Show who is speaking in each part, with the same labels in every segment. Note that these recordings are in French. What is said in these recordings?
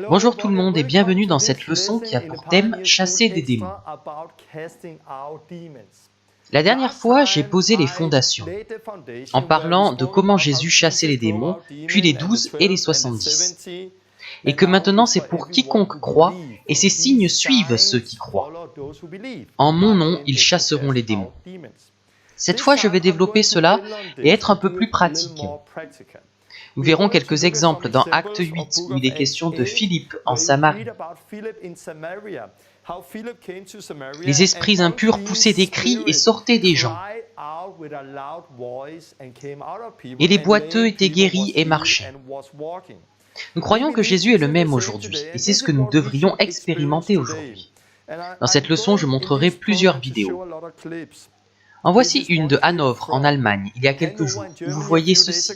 Speaker 1: Bonjour tout le monde et bienvenue dans cette leçon qui a pour thème « Chasser des démons ». La dernière fois, j'ai posé les fondations, en parlant de comment Jésus chassait les démons, puis les 12 et les 70. Et que maintenant c'est pour quiconque croit, et ces signes suivent ceux qui croient. En mon nom, ils chasseront les démons. Cette fois, je vais développer cela et être un peu plus pratique. Nous verrons quelques exemples dans Acte 8 où il est question de Philippe en Samarie. Les esprits impurs poussaient des cris et sortaient des gens. Et les boiteux étaient guéris et marchaient. Nous croyons que Jésus est le même aujourd'hui et c'est ce que nous devrions expérimenter aujourd'hui. Dans cette leçon, je montrerai plusieurs vidéos. En voici une de Hanovre en Allemagne il y a quelques jours où vous voyez ceci.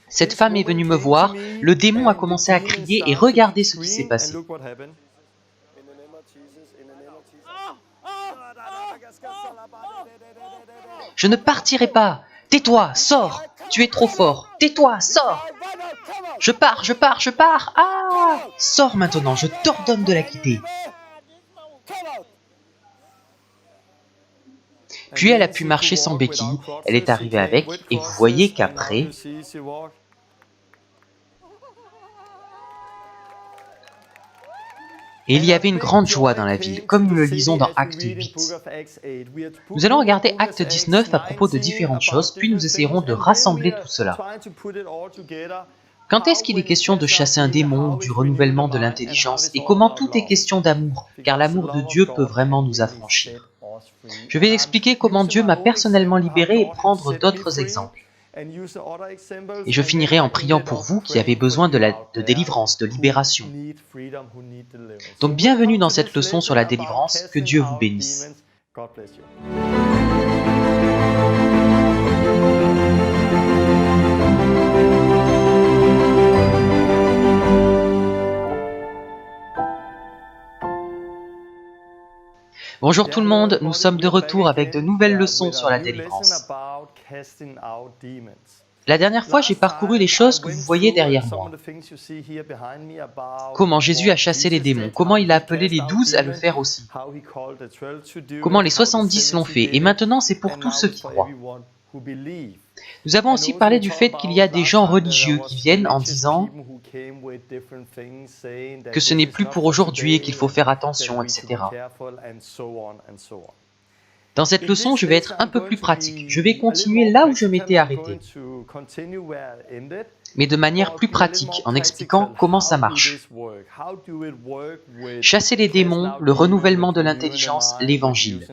Speaker 1: Cette femme est venue me voir, le démon a commencé à crier et regardez ce qui s'est passé. Je ne partirai pas. Tais-toi, sors. Tu es trop fort. Tais-toi, sors. Je pars. Ah! Sors maintenant, je t'ordonne de la quitter. Puis elle a pu marcher sans béquille, elle est arrivée avec, et vous voyez qu'après... Et il y avait une grande joie dans la ville, comme nous le lisons dans Acte 8. Nous allons regarder Acte 19 à propos de différentes choses, puis nous essayerons de rassembler tout cela. Quand est-ce qu'il est question de chasser un démon, du renouvellement de l'intelligence, et comment tout est question d'amour, car l'amour de Dieu peut vraiment nous affranchir. Je vais expliquer comment Dieu m'a personnellement libéré et prendre d'autres exemples. Et je finirai en priant pour vous qui avez besoin de délivrance, de libération. Donc bienvenue dans cette leçon sur la délivrance, que Dieu vous bénisse. Bonjour tout le monde, nous sommes de retour avec de nouvelles leçons sur la délivrance. La dernière fois, j'ai parcouru les choses que vous voyez derrière moi. Comment Jésus a chassé les démons, comment il a appelé les 12 à le faire aussi. Comment les 70 l'ont fait, et maintenant c'est pour tous ceux qui croient. Nous avons aussi parlé du fait qu'il y a des gens religieux qui viennent en disant que ce n'est plus pour aujourd'hui et qu'il faut faire attention, etc. Dans cette leçon, je vais être un peu plus pratique. Je vais continuer là où je m'étais arrêté, mais de manière plus pratique, en expliquant comment ça marche. Chasser les démons, le renouvellement de l'intelligence, l'évangile.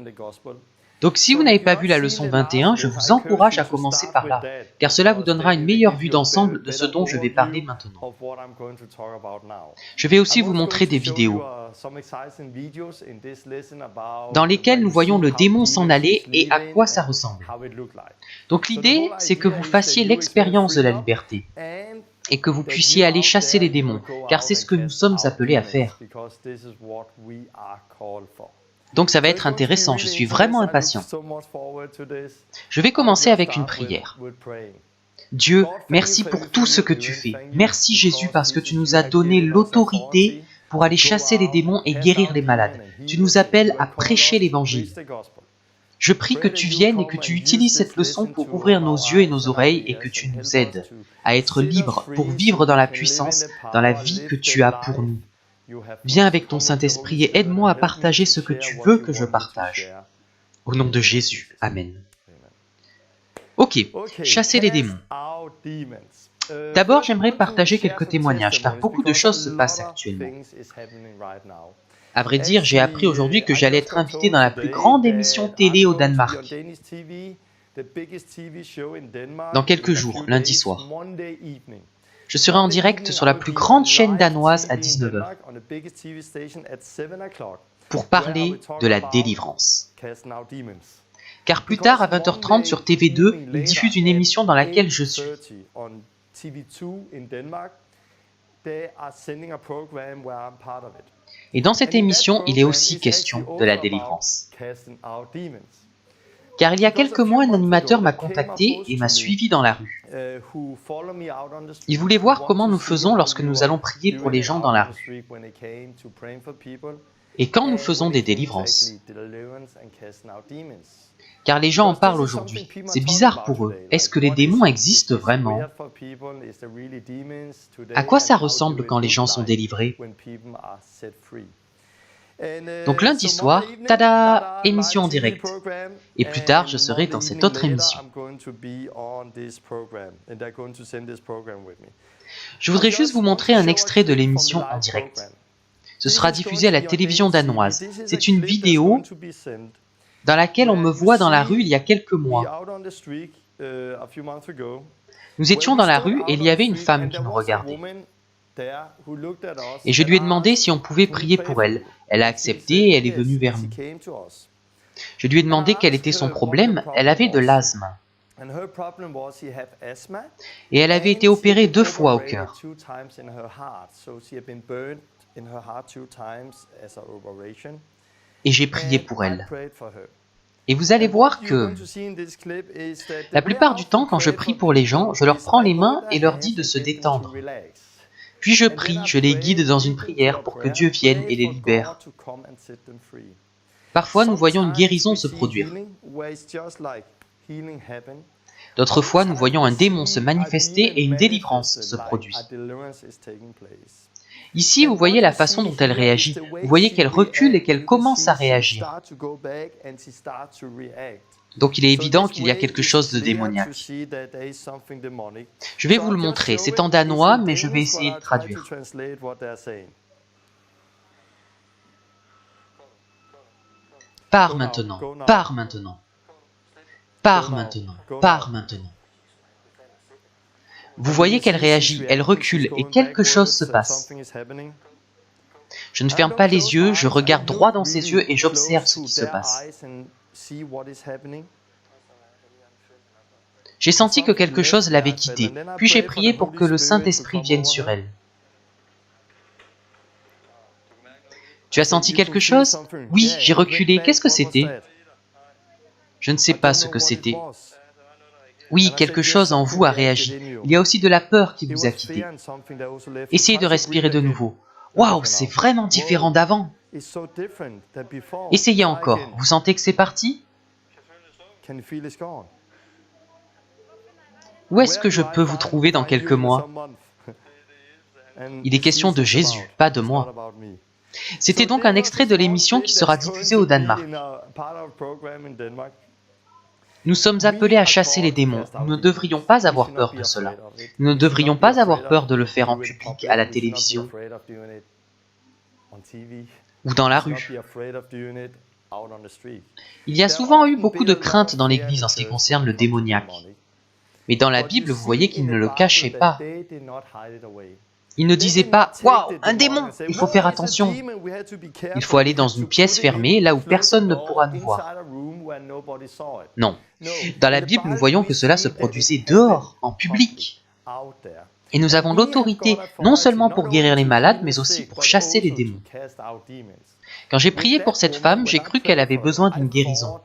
Speaker 1: Donc si vous n'avez pas vu la leçon 21, je vous encourage à commencer par là, car cela vous donnera une meilleure vue d'ensemble de ce dont je vais parler maintenant. Je vais aussi vous montrer des vidéos dans lesquelles nous voyons le démon s'en aller et à quoi ça ressemble. Donc l'idée, c'est que vous fassiez l'expérience de la liberté et que vous puissiez aller chasser les démons, car c'est ce que nous sommes appelés à faire. Donc ça va être intéressant, je suis vraiment impatient. Je vais commencer avec une prière. Dieu, merci pour tout ce que tu fais. Merci Jésus parce que tu nous as donné l'autorité pour aller chasser les démons et guérir les malades. Tu nous appelles à prêcher l'évangile. Je prie que tu viennes et que tu utilises cette leçon pour ouvrir nos yeux et nos oreilles et que tu nous aides à être libres pour vivre dans la puissance, dans la vie que tu as pour nous. Viens avec ton Saint-Esprit et aide-moi à partager ce que tu veux que je partage. Au nom de Jésus, Amen. Ok, chasser les démons. D'abord, j'aimerais partager quelques témoignages, car beaucoup de choses se passent actuellement. À vrai dire, j'ai appris aujourd'hui que j'allais être invité dans la plus grande émission télé au Danemark. Dans quelques jours, lundi soir. Je serai en direct sur la plus grande chaîne danoise à 19h pour parler de la délivrance. Car plus tard, à 20h30 sur TV2, ils diffusent une émission dans laquelle je suis. Et dans cette émission, il est aussi question de la délivrance. Car il y a quelques mois, un animateur m'a contacté et m'a suivi dans la rue. Il voulait voir comment nous faisons lorsque nous allons prier pour les gens dans la rue. Et quand nous faisons des délivrances. Car les gens en parlent aujourd'hui. C'est bizarre pour eux. Est-ce que les démons existent vraiment? À quoi ça ressemble quand les gens sont délivrés? Donc lundi soir, tada, émission en direct. Et plus tard, je serai dans cette autre émission. Je voudrais juste vous montrer un extrait de l'émission en direct. Ce sera diffusé à la télévision danoise. C'est une vidéo dans laquelle on me voit dans la rue il y a quelques mois. Nous étions dans la rue et il y avait une femme qui nous regardait. Et je lui ai demandé si on pouvait prier pour elle. Elle a accepté et elle est venue vers nous. Je lui ai demandé quel était son problème. Elle avait de l'asthme. Et elle avait été opérée 2 fois au cœur. Et j'ai prié pour elle. Et vous allez voir que la plupart du temps, quand je prie pour les gens, je leur prends les mains et leur dis de se détendre. Puis je prie, je les guide dans une prière pour que Dieu vienne et les libère. Parfois, nous voyons une guérison se produire. D'autres fois, nous voyons un démon se manifester et une délivrance se produit. Ici, vous voyez la façon dont elle réagit. Vous voyez qu'elle recule et qu'elle commence à réagir. Donc il est évident qu'il y a quelque chose de démoniaque. Je vais vous le montrer. C'est en danois, mais je vais essayer de traduire. Pars maintenant, pars maintenant. Pars maintenant, pars maintenant. Vous voyez qu'elle réagit, elle recule et quelque chose se passe. Je ne ferme pas les yeux, je regarde droit dans ses yeux et j'observe ce qui se passe. J'ai senti que quelque chose l'avait quittée, puis j'ai prié pour que le Saint-Esprit vienne sur elle. Tu as senti quelque chose? Oui, j'ai reculé. Qu'est-ce que c'était? Je ne sais pas ce que c'était. Oui, quelque chose en vous a réagi. Il y a aussi de la peur qui vous a quitté. Essayez de respirer de nouveau. Waouh, c'est vraiment différent d'avant. Essayez encore. Vous sentez que c'est parti? Où est-ce que je peux vous trouver dans quelques mois? Il est question de Jésus, pas de moi. C'était donc un extrait de l'émission qui sera diffusée au Danemark. Nous sommes appelés à chasser les démons. Nous ne devrions pas avoir peur de cela. Nous ne devrions pas avoir peur de le faire en public, à la télévision, ou dans la rue. Il y a souvent eu beaucoup de crainte dans l'Église en ce qui concerne le démoniaque. Mais dans la Bible, vous voyez qu'ils ne le cachaient pas. Ils ne disaient pas « Waouh, un démon, il faut faire attention !» Il faut aller dans une pièce fermée, là où personne ne pourra nous voir. Non. Dans la Bible, nous voyons que cela se produisait dehors, en public. Et nous avons l'autorité, non seulement pour guérir les malades, mais aussi pour chasser les démons. Quand j'ai prié pour cette femme, j'ai cru qu'elle avait besoin d'une guérison.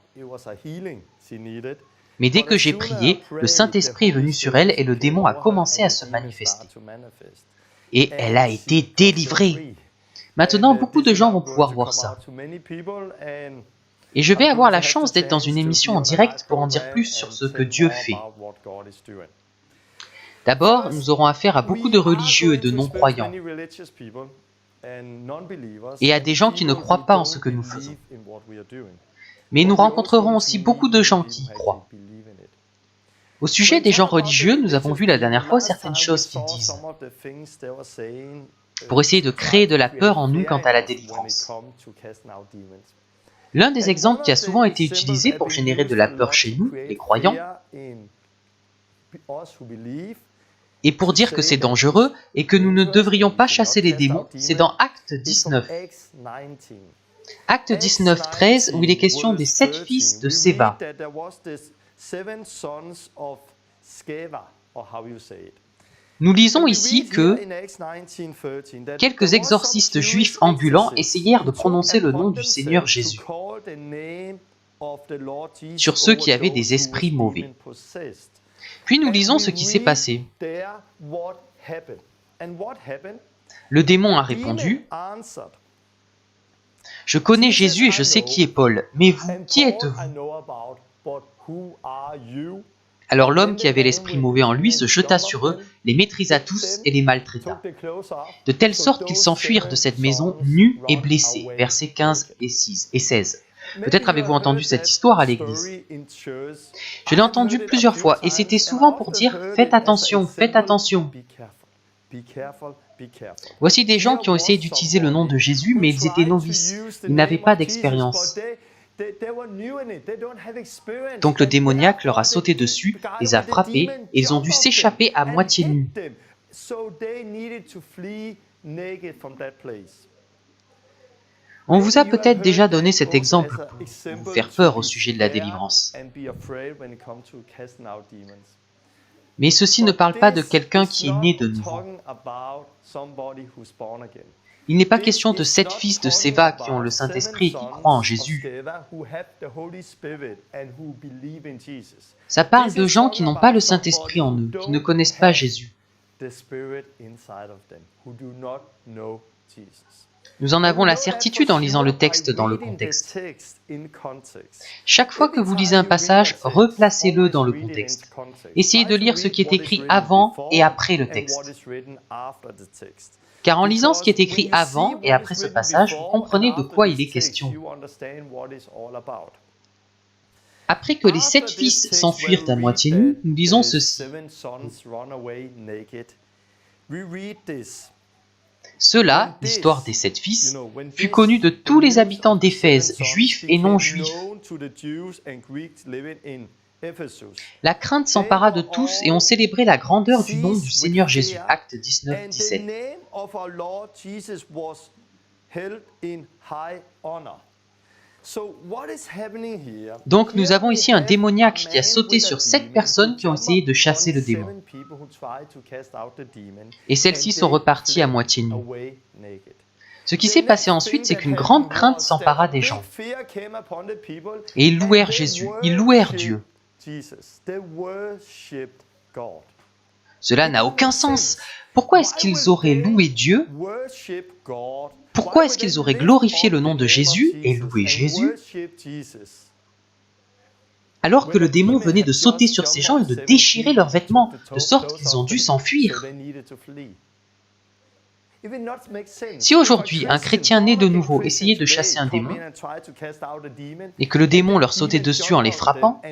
Speaker 1: Mais dès que j'ai prié, le Saint-Esprit est venu sur elle et le démon a commencé à se manifester. Et elle a été délivrée. Maintenant, beaucoup de gens vont pouvoir voir ça. Et je vais avoir la chance d'être dans une émission en direct pour en dire plus sur ce que Dieu fait. D'abord, nous aurons affaire à beaucoup de religieux et de non-croyants, et à des gens qui ne croient pas en ce que nous faisons. Mais nous rencontrerons aussi beaucoup de gens qui y croient. Au sujet des gens religieux, nous avons vu la dernière fois certaines choses qu'ils disent, pour essayer de créer de la peur en nous quant à la délivrance. L'un des exemples qui a souvent été utilisé pour générer de la peur chez nous, les croyants, et pour dire que c'est dangereux et que nous ne devrions pas chasser les démons, c'est dans Acte 19. Acte 19, 13, où il est question des 7 fils de Séva. Nous lisons ici que quelques exorcistes juifs ambulants essayèrent de prononcer le nom du Seigneur Jésus. sur ceux qui avaient des esprits mauvais. Puis nous lisons ce qui s'est passé. Le démon a répondu, « Je connais Jésus et je sais qui est Paul, mais vous, qui êtes-vous » Alors l'homme qui avait l'esprit mauvais en lui se jeta sur eux, les maîtrisa tous et les maltraita, de telle sorte qu'ils s'enfuirent de cette maison nus et blessés. Versets 15 et 16. Peut-être avez-vous entendu cette histoire à l'église. Je l'ai entendue plusieurs fois et c'était souvent pour dire « Faites attention, faites attention ». Voici des gens qui ont essayé d'utiliser le nom de Jésus, mais ils étaient novices, ils n'avaient pas d'expérience. Donc le démoniaque leur a sauté dessus, les a frappés, et ils ont dû s'échapper à moitié nus. On vous a peut-être déjà donné cet exemple pour vous faire peur au sujet de la délivrance. Mais ceci ne parle pas de quelqu'un qui est né de nouveau. Il n'est pas question de 7 fils de Séva qui ont le Saint-Esprit et qui croient en Jésus. Ça parle de gens qui n'ont pas le Saint-Esprit en eux, qui ne connaissent pas Jésus. Nous en avons la certitude en lisant le texte dans le contexte. Chaque fois que vous lisez un passage, replacez-le dans le contexte. Essayez de lire ce qui est écrit avant et après le texte. Car en lisant ce qui est écrit avant et après ce passage, vous comprenez de quoi il est question. Après que les 7 fils s'enfuirent à moitié nus, nous lisons ceci. Cela, l'histoire des 7 fils, fut connue de tous les habitants d'Éphèse, juifs et non-juifs. La crainte s'empara de tous et on célébrait la grandeur du nom du Seigneur Jésus. Acte 19, 17. Donc nous avons ici un démoniaque qui a sauté sur 7 personnes qui ont essayé de chasser le démon. Et celles-ci sont reparties à moitié nues. Ce qui s'est passé ensuite, c'est qu'une grande crainte s'empara des gens. Et ils louèrent Jésus, ils louèrent Dieu. Cela n'a aucun sens. Pourquoi est-ce qu'ils auraient loué Dieu? Pourquoi est-ce qu'ils auraient glorifié le nom de Jésus et loué Jésus alors que le démon venait de sauter sur ces gens et de déchirer leurs vêtements, de sorte qu'ils ont dû s'enfuir? Si aujourd'hui un chrétien né de nouveau essayait de chasser un démon et que le démon leur sautait dessus en les frappant,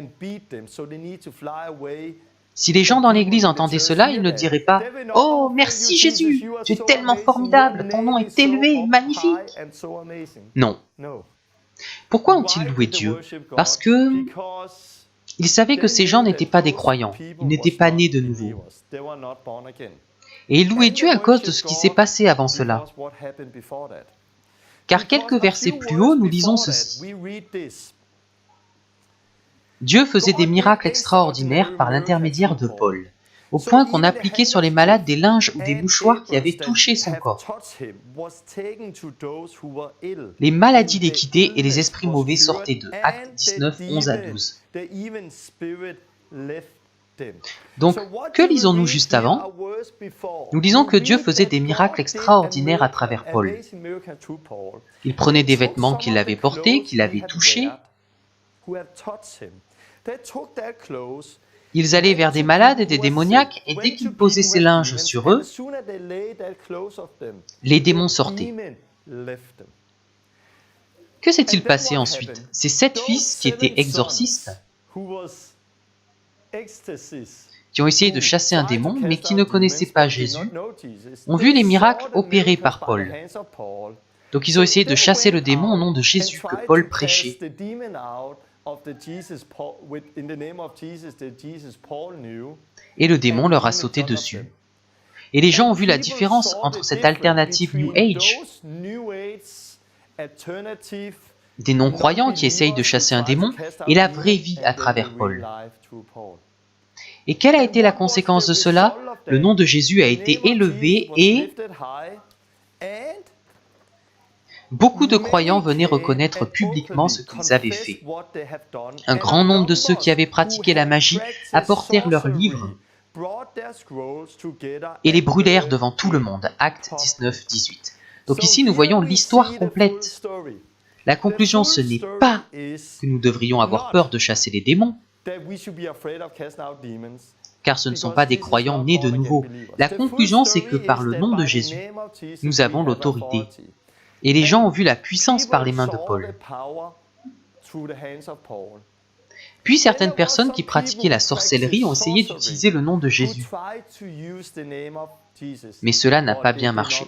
Speaker 1: si les gens dans l'église entendaient cela, ils ne diraient pas « Oh, merci Jésus, tu es tellement formidable, ton nom est élevé, magnifique !» Non. Pourquoi ont-ils loué Dieu? Parce que ils savaient que ces gens n'étaient pas des croyants, ils n'étaient pas nés de nouveau. Et ils louaient Dieu à cause de ce qui s'est passé avant cela. Car quelques versets plus haut, nous lisons ceci. Dieu faisait des miracles extraordinaires par l'intermédiaire de Paul, au point qu'on appliquait sur les malades des linges ou des mouchoirs qui avaient touché son corps. Les maladies les quittaient et les esprits mauvais sortaient d'eux. Acte 19, 11 à 12. Donc, que lisons-nous juste avant? Nous lisons que Dieu faisait des miracles extraordinaires à travers Paul. Il prenait des vêtements qu'il avait portés, qu'il avait touchés. Ils allaient vers des malades et des démoniaques, et dès qu'ils posaient ces linges sur eux, les démons sortaient. Que s'est-il passé ensuite? Ces 7 fils qui étaient exorcistes, qui ont essayé de chasser un démon, mais qui ne connaissaient pas Jésus, ont vu les miracles opérés par Paul. Donc ils ont essayé de chasser le démon au nom de Jésus que Paul prêchait. Et le démon leur a sauté dessus. Et les gens ont vu la différence entre cette alternative New Age, des non-croyants qui essayent de chasser un démon, et la vraie vie à travers Paul. Et quelle a été la conséquence de cela? Le nom de Jésus a été élevé et Beaucoup de croyants venaient reconnaître publiquement ce qu'ils avaient fait. Un grand nombre de ceux qui avaient pratiqué la magie apportèrent leurs livres et les brûlèrent devant tout le monde. Actes 19-18. Donc ici, nous voyons l'histoire complète. La conclusion, ce n'est pas que nous devrions avoir peur de chasser les démons, car ce ne sont pas des croyants nés de nouveau. La conclusion, c'est que par le nom de Jésus, nous avons l'autorité. Et les gens ont vu la puissance par les mains de Paul. Puis certaines personnes qui pratiquaient la sorcellerie ont essayé d'utiliser le nom de Jésus. Mais cela n'a pas bien marché.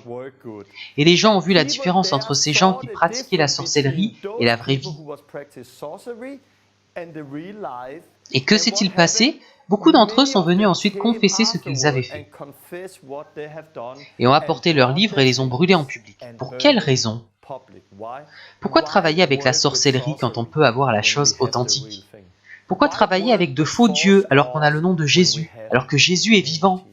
Speaker 1: Et les gens ont vu la différence entre ces gens qui pratiquaient la sorcellerie et la vraie vie. Et que s'est-il passé? Beaucoup d'entre eux sont venus ensuite confesser ce qu'ils avaient fait et ont apporté leurs livres et les ont brûlés en public. Pour quelle raison? Pourquoi travailler avec la sorcellerie quand on peut avoir la chose authentique? Pourquoi travailler avec de faux dieux alors qu'on a le nom de Jésus, alors que Jésus est vivant?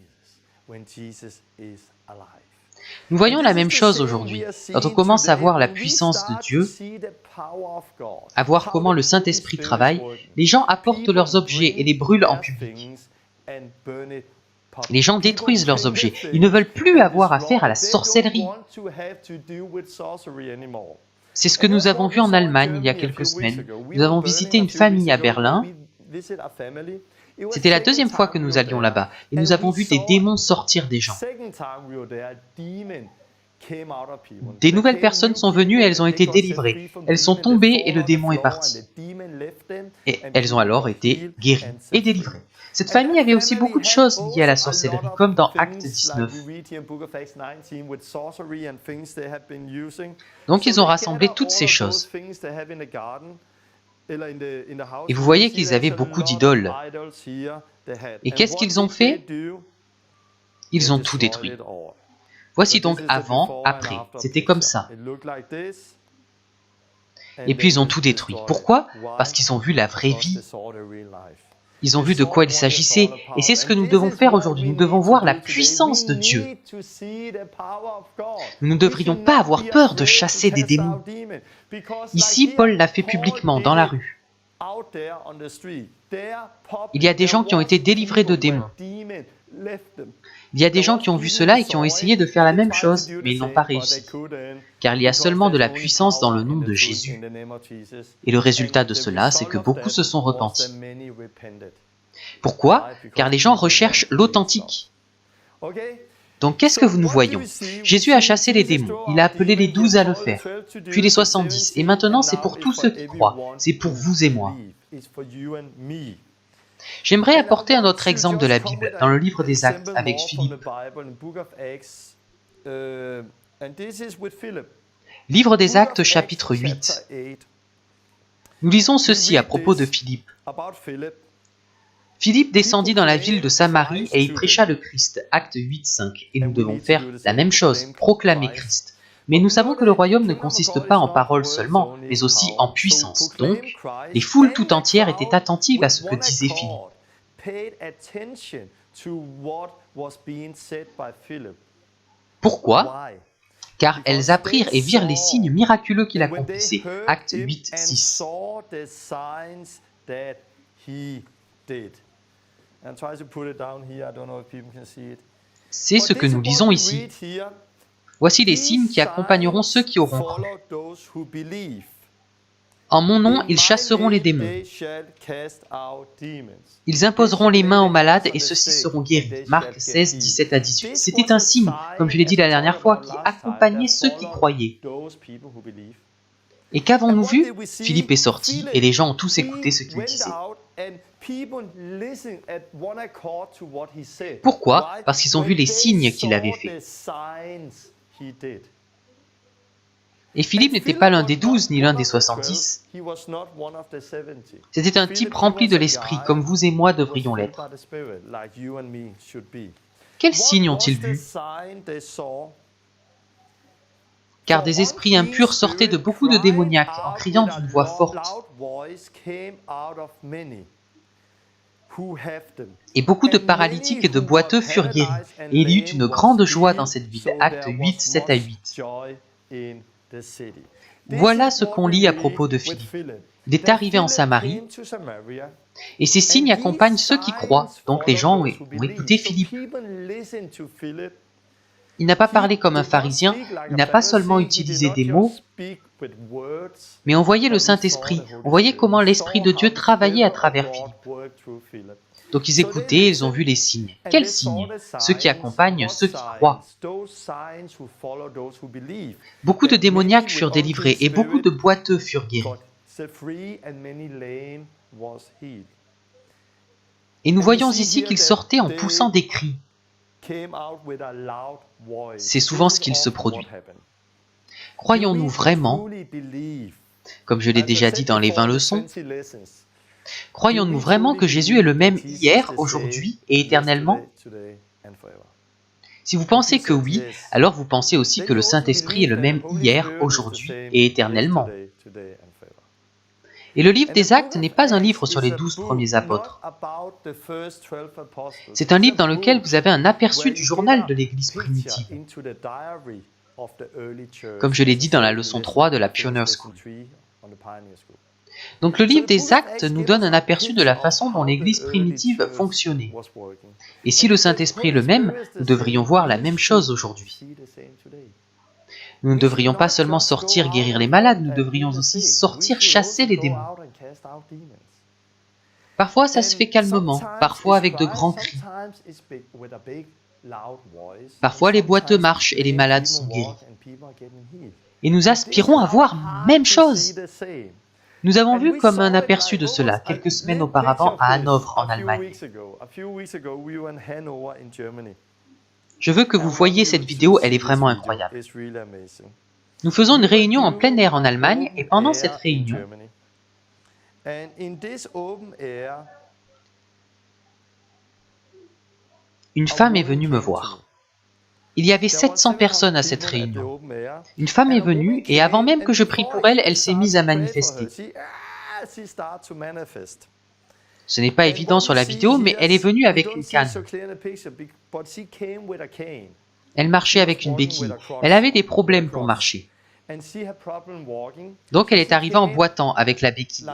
Speaker 1: Nous voyons la même chose aujourd'hui. Quand on commence à voir la puissance de Dieu, à voir comment le Saint-Esprit travaille, les gens apportent leurs objets et les brûlent en public. Les gens détruisent leurs objets. Ils ne veulent plus avoir affaire à la sorcellerie. C'est ce que nous avons vu en Allemagne il y a quelques semaines. Nous avons visité une famille à Berlin. C'était la deuxième fois que nous allions là-bas. Et nous avons vu des démons sortir des gens. Des nouvelles personnes sont venues et elles ont été délivrées. Elles sont tombées et le démon est parti. Et elles ont alors été guéries et délivrées. Cette famille avait aussi beaucoup de choses liées à la sorcellerie, comme dans Actes 19. Donc ils ont rassemblé toutes ces choses. Et vous voyez qu'ils avaient beaucoup d'idoles. Et qu'est-ce qu'ils ont fait? Ils ont tout détruit. Voici donc avant, après. C'était comme ça. Et puis ils ont tout détruit. Pourquoi? Parce qu'ils ont vu la vraie vie. Ils ont vu de quoi il s'agissait. Et c'est ce que nous devons faire aujourd'hui. Nous devons voir la puissance de Dieu. Nous ne devrions pas avoir peur de chasser des démons. Ici, Paul l'a fait publiquement, dans la rue. Il y a des gens qui ont été délivrés de démons. Il y a des gens qui ont vu cela et qui ont essayé de faire la même chose, mais ils n'ont pas réussi. Car il y a seulement de la puissance dans le nom de Jésus. Et le résultat de cela, c'est que beaucoup se sont repentis. Pourquoi? Car les gens recherchent l'authentique. Donc qu'est-ce que nous voyons? Jésus a chassé les démons, il a appelé les 12 à le faire, puis les 70, et maintenant c'est pour tous ceux qui croient, c'est pour vous et moi. J'aimerais apporter un autre exemple de la Bible, dans le livre des Actes, avec Philippe. Livre des Actes, chapitre 8. Nous lisons ceci à propos de Philippe. Philippe descendit dans la ville de Samarie et il prêcha le Christ. Acte 8, 5. Et nous devons faire la même chose, proclamer Christ. Mais nous savons que le royaume ne consiste pas en paroles seulement, mais aussi en puissance. Donc, les foules tout entières étaient attentives à ce que disait Philippe. Pourquoi? Car elles apprirent et virent les signes miraculeux qu'il accomplissait. Acte 8, 6. C'est ce que nous lisons ici. Voici les signes qui accompagneront ceux qui auront cru. En mon nom, ils chasseront les démons. Ils imposeront les mains aux malades et ceux-ci seront guéris. Marc 16, 17 à 18. C'était un signe, comme je l'ai dit la dernière fois, qui accompagnait ceux qui croyaient. Et qu'avons-nous vu? Philippe est sorti et les gens ont tous écouté ce qu'il disait. Pourquoi? Parce qu'ils ont vu les signes qu'il avait faits. Et Philippe n'était pas l'un des 12 ni l'un des 70. C'était un type rempli de l'esprit, comme vous et moi devrions l'être. Quels signes ont-ils vus? Car des esprits impurs sortaient de beaucoup de démoniaques en criant d'une voix forte. Et beaucoup de paralytiques et de boiteux furent guéris. Et il y eut une grande joie dans cette ville. Acte 8, 7 à 8. Voilà ce qu'on lit à propos de Philippe. Il est arrivé en Samarie, et ces signes accompagnent ceux qui croient. Donc les gens ont écouté Philippe. Il n'a pas parlé comme un pharisien, il n'a pas seulement utilisé des mots, mais on voyait le Saint-Esprit, on voyait comment l'Esprit de Dieu travaillait à travers Philippe. Donc ils écoutaient, ils ont vu les signes. Quels signes? Ceux qui accompagnent ceux qui croient. Beaucoup de démoniaques furent délivrés et beaucoup de boiteux furent guéris. Et nous voyons ici qu'ils sortaient en poussant des cris. C'est souvent ce qu'il se produit. Croyons-nous vraiment, comme je l'ai déjà dit dans les 20 leçons, croyons-nous vraiment que Jésus est le même hier, aujourd'hui et éternellement? Si vous pensez que oui, alors vous pensez aussi que le Saint-Esprit est le même hier, aujourd'hui et éternellement. Et le livre des Actes n'est pas un livre sur les 12 premiers apôtres. C'est un livre dans lequel vous avez un aperçu du journal de l'Église primitive. Comme je l'ai dit dans la leçon 3 de la Pioneer School. Donc le livre des Actes nous donne un aperçu de la façon dont l'Église primitive fonctionnait. Et si le Saint-Esprit est le même, nous devrions voir la même chose aujourd'hui. Nous ne devrions pas seulement sortir guérir les malades, nous devrions aussi sortir chasser les démons. Parfois ça se fait calmement, parfois avec de grands cris. Parfois les boiteux marchent et les malades sont guéris. Et nous aspirons à voir la même chose. Nous avons vu comme un aperçu de cela quelques semaines auparavant à Hanovre en Allemagne. Je veux que vous voyiez cette vidéo, elle est vraiment incroyable. Nous faisons une réunion en plein air en Allemagne et pendant cette réunion, une femme est venue me voir. Il y avait 700 personnes à cette réunion. Une femme est venue et avant même que je prie pour elle, elle s'est mise à manifester. Ce n'est pas évident sur la vidéo, mais elle est venue avec une canne. Elle marchait avec une béquille. Elle avait des problèmes pour marcher. Donc elle est arrivée en boitant avec la béquille.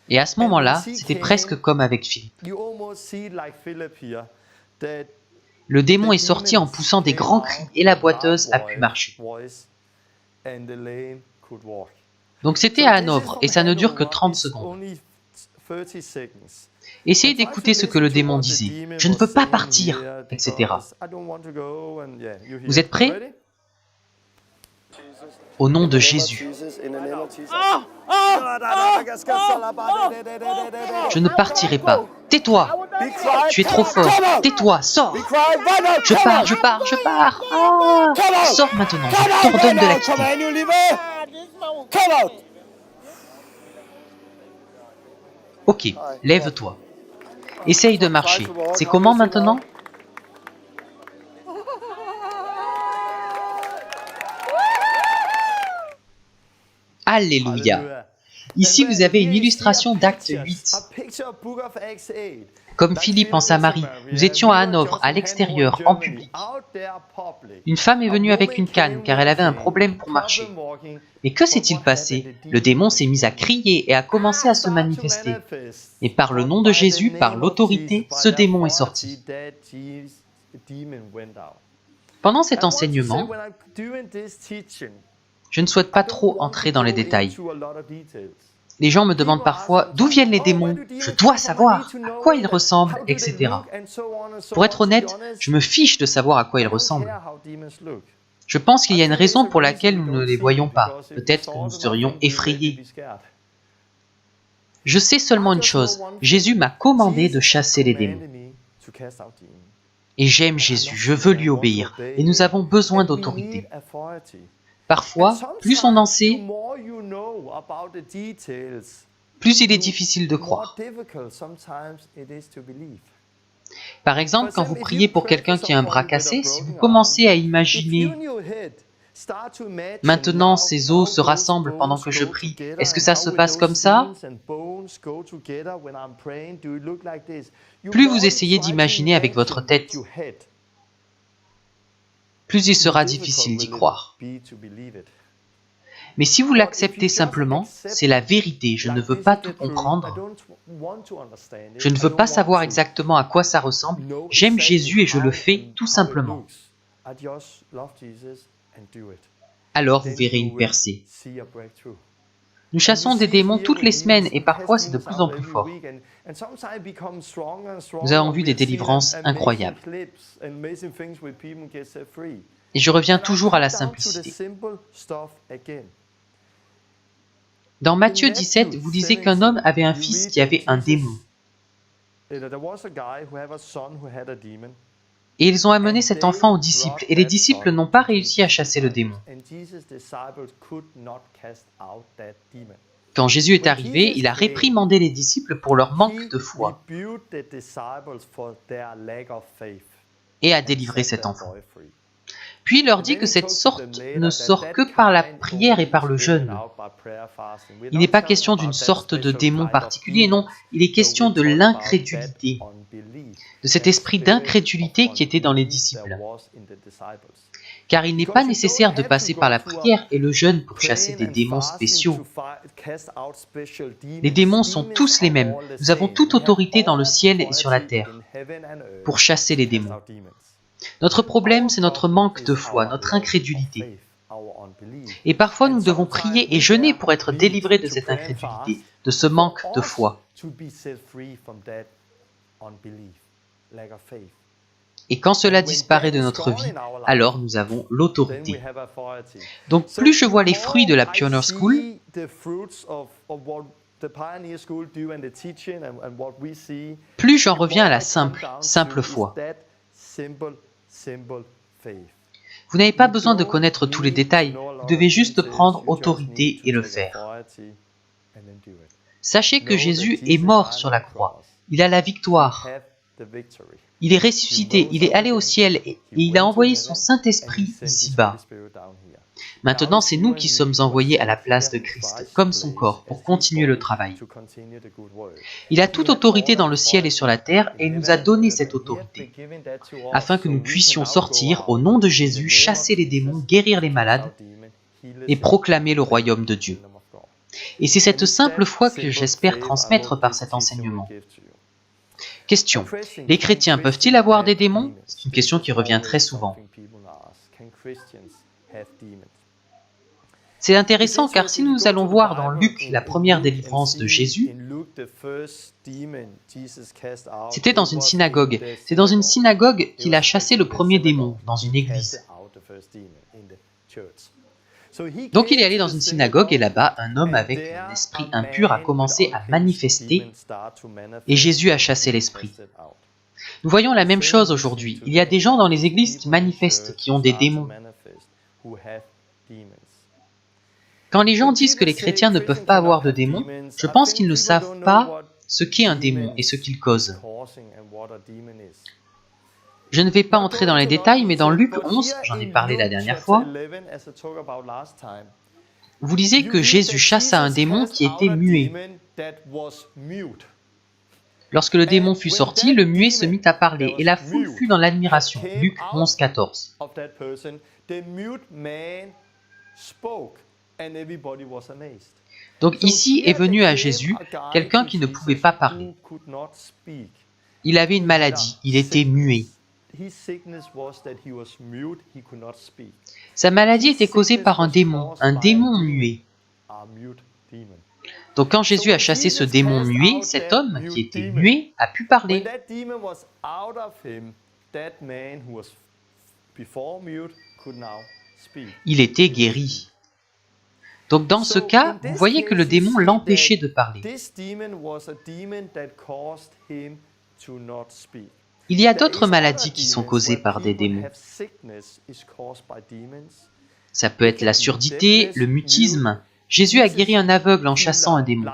Speaker 1: Et à ce moment-là, c'était presque comme avec Philippe. Le démon est sorti en poussant des grands cris et la boiteuse a pu marcher. Donc c'était à Hanovre et ça ne dure que 30 secondes. Essayez d'écouter ce que le démon disait. Je ne veux pas partir, etc. Vous êtes prêts? Au nom de Jésus. Je ne partirai pas. Tais-toi. Tu es trop fort. Tais-toi, sors. Je pars, je pars, je pars. Ah. Sors maintenant. Je t'ordonne de la quitter. Ok, lève-toi. Essaye de marcher. C'est comment maintenant? Alléluia. Ici, vous avez une illustration d'Acte 8. Comme Philippe en Samarie, nous étions à Hanovre, à l'extérieur, en public. Une femme est venue avec une canne, car elle avait un problème pour marcher. Mais que s'est-il passé? Le démon s'est mis à crier et a commencé à se manifester. Et par le nom de Jésus, par l'autorité, ce démon est sorti. Pendant cet enseignement, je ne souhaite pas trop entrer dans les détails. Les gens me demandent parfois d'où viennent les démons, je dois savoir à quoi ils ressemblent, etc. Pour être honnête, je me fiche de savoir à quoi ils ressemblent. Je pense qu'il y a une raison pour laquelle nous ne les voyons pas. Peut-être que nous serions effrayés. Je sais seulement une chose, Jésus m'a commandé de chasser les démons. Et j'aime Jésus, je veux lui obéir, et nous avons besoin d'autorité. Parfois, plus on en sait, plus il est difficile de croire. Par exemple, quand vous priez pour quelqu'un qui a un bras cassé, si vous commencez à imaginer « Maintenant, ces os se rassemblent pendant que je prie », est-ce que ça se passe comme ça? Plus vous essayez d'imaginer avec votre tête, plus il sera difficile d'y croire. Mais si vous l'acceptez simplement, c'est la vérité, je ne veux pas tout comprendre, je ne veux pas savoir exactement à quoi ça ressemble, j'aime Jésus et je le fais tout simplement. Alors vous verrez une percée. Nous chassons des démons toutes les semaines et parfois c'est de plus en plus fort. Nous avons vu des délivrances incroyables. Et je reviens toujours à la simplicité. Dans Matthieu 17, vous lisez qu'un homme avait un fils qui avait un démon. Et ils ont amené cet enfant aux disciples, et les disciples n'ont pas réussi à chasser le démon. Quand Jésus est arrivé, il a réprimandé les disciples pour leur manque de foi et a délivré cet enfant. Puis il leur dit que cette sorte ne sort que par la prière et par le jeûne. Il n'est pas question d'une sorte de démon particulier, non, il est question de l'incrédulité, de cet esprit d'incrédulité qui était dans les disciples. Car il n'est pas nécessaire de passer par la prière et le jeûne pour chasser des démons spéciaux. Les démons sont tous les mêmes. Nous avons toute autorité dans le ciel et sur la terre pour chasser les démons. Notre problème, c'est notre manque de foi, notre incrédulité. Et parfois, nous devons prier et jeûner pour être délivrés de cette incrédulité, de ce manque de foi. Et quand cela disparaît de notre vie, alors nous avons l'autorité. Donc plus je vois les fruits de la Pioneer School, plus j'en reviens à la simple foi. Vous n'avez pas besoin de connaître tous les détails, vous devez juste prendre autorité et le faire. Sachez que Jésus est mort sur la croix, il a la victoire. Il est ressuscité, il est allé au ciel et il a envoyé son Saint-Esprit ici-bas. Maintenant, c'est nous qui sommes envoyés à la place de Christ, comme son corps, pour continuer le travail. Il a toute autorité dans le ciel et sur la terre et il nous a donné cette autorité, afin que nous puissions sortir, au nom de Jésus, chasser les démons, guérir les malades et proclamer le royaume de Dieu. Et c'est cette simple foi que j'espère transmettre par cet enseignement. Question. Les chrétiens peuvent-ils avoir des démons? C'est une question qui revient très souvent. C'est intéressant car si nous allons voir dans Luc la première délivrance de Jésus, c'était dans une synagogue. C'est dans une synagogue qu'il a chassé le premier démon, dans une église. Donc il est allé dans une synagogue et là-bas, un homme avec un esprit impur a commencé à manifester et Jésus a chassé l'esprit. Nous voyons la même chose aujourd'hui. Il y a des gens dans les églises qui manifestent, qui ont des démons. Quand les gens disent que les chrétiens ne peuvent pas avoir de démons, je pense qu'ils ne savent pas ce qu'est un démon et ce qu'il cause. Je ne vais pas entrer dans les détails, mais dans Luc 11, j'en ai parlé la dernière fois, vous lisez que Jésus chassa un démon qui était muet. Lorsque le démon fut sorti, le muet se mit à parler, et la foule fut dans l'admiration. Luc 11, 14. Donc ici est venu à Jésus quelqu'un qui ne pouvait pas parler. Il avait une maladie, il était muet. Sa maladie était causée par un démon muet. Donc quand Jésus a chassé ce démon muet, cet homme qui était muet a pu parler. Il était guéri. Donc dans ce cas, vous voyez que le démon l'empêchait de parler. Il y a d'autres maladies qui sont causées par des démons. Ça peut être la surdité, le mutisme. Jésus a guéri un aveugle en chassant un démon.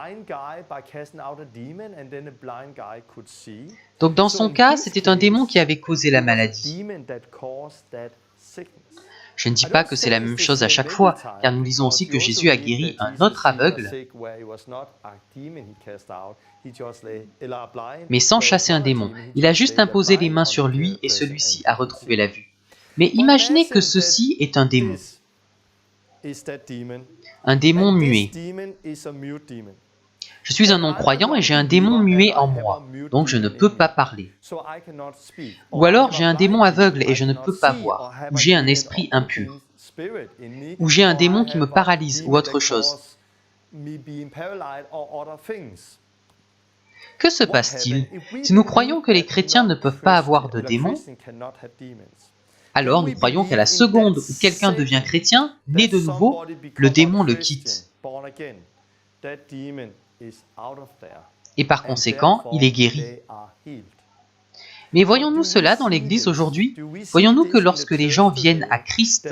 Speaker 1: Donc dans son cas, c'était un démon qui avait causé la maladie. Je ne dis pas que c'est la même chose à chaque fois, car nous lisons aussi que Jésus a guéri un autre aveugle, mais sans chasser un démon. Il a juste imposé les mains sur lui et celui-ci a retrouvé la vue. Mais imaginez que ceci est un démon muet. Je suis un non-croyant et j'ai un démon muet en moi, donc je ne peux pas parler. Ou alors j'ai un démon aveugle et je ne peux pas voir, ou j'ai un esprit impur, ou j'ai un démon qui me paralyse, ou autre chose. Que se passe-t-il si nous croyons que les chrétiens ne peuvent pas avoir de démons? Alors nous croyons qu'à la seconde où quelqu'un devient chrétien, né de nouveau, le démon le quitte. Et par conséquent, il est guéri. Mais voyons-nous cela dans l'Église aujourd'hui? Voyons-nous que lorsque les gens viennent à Christ,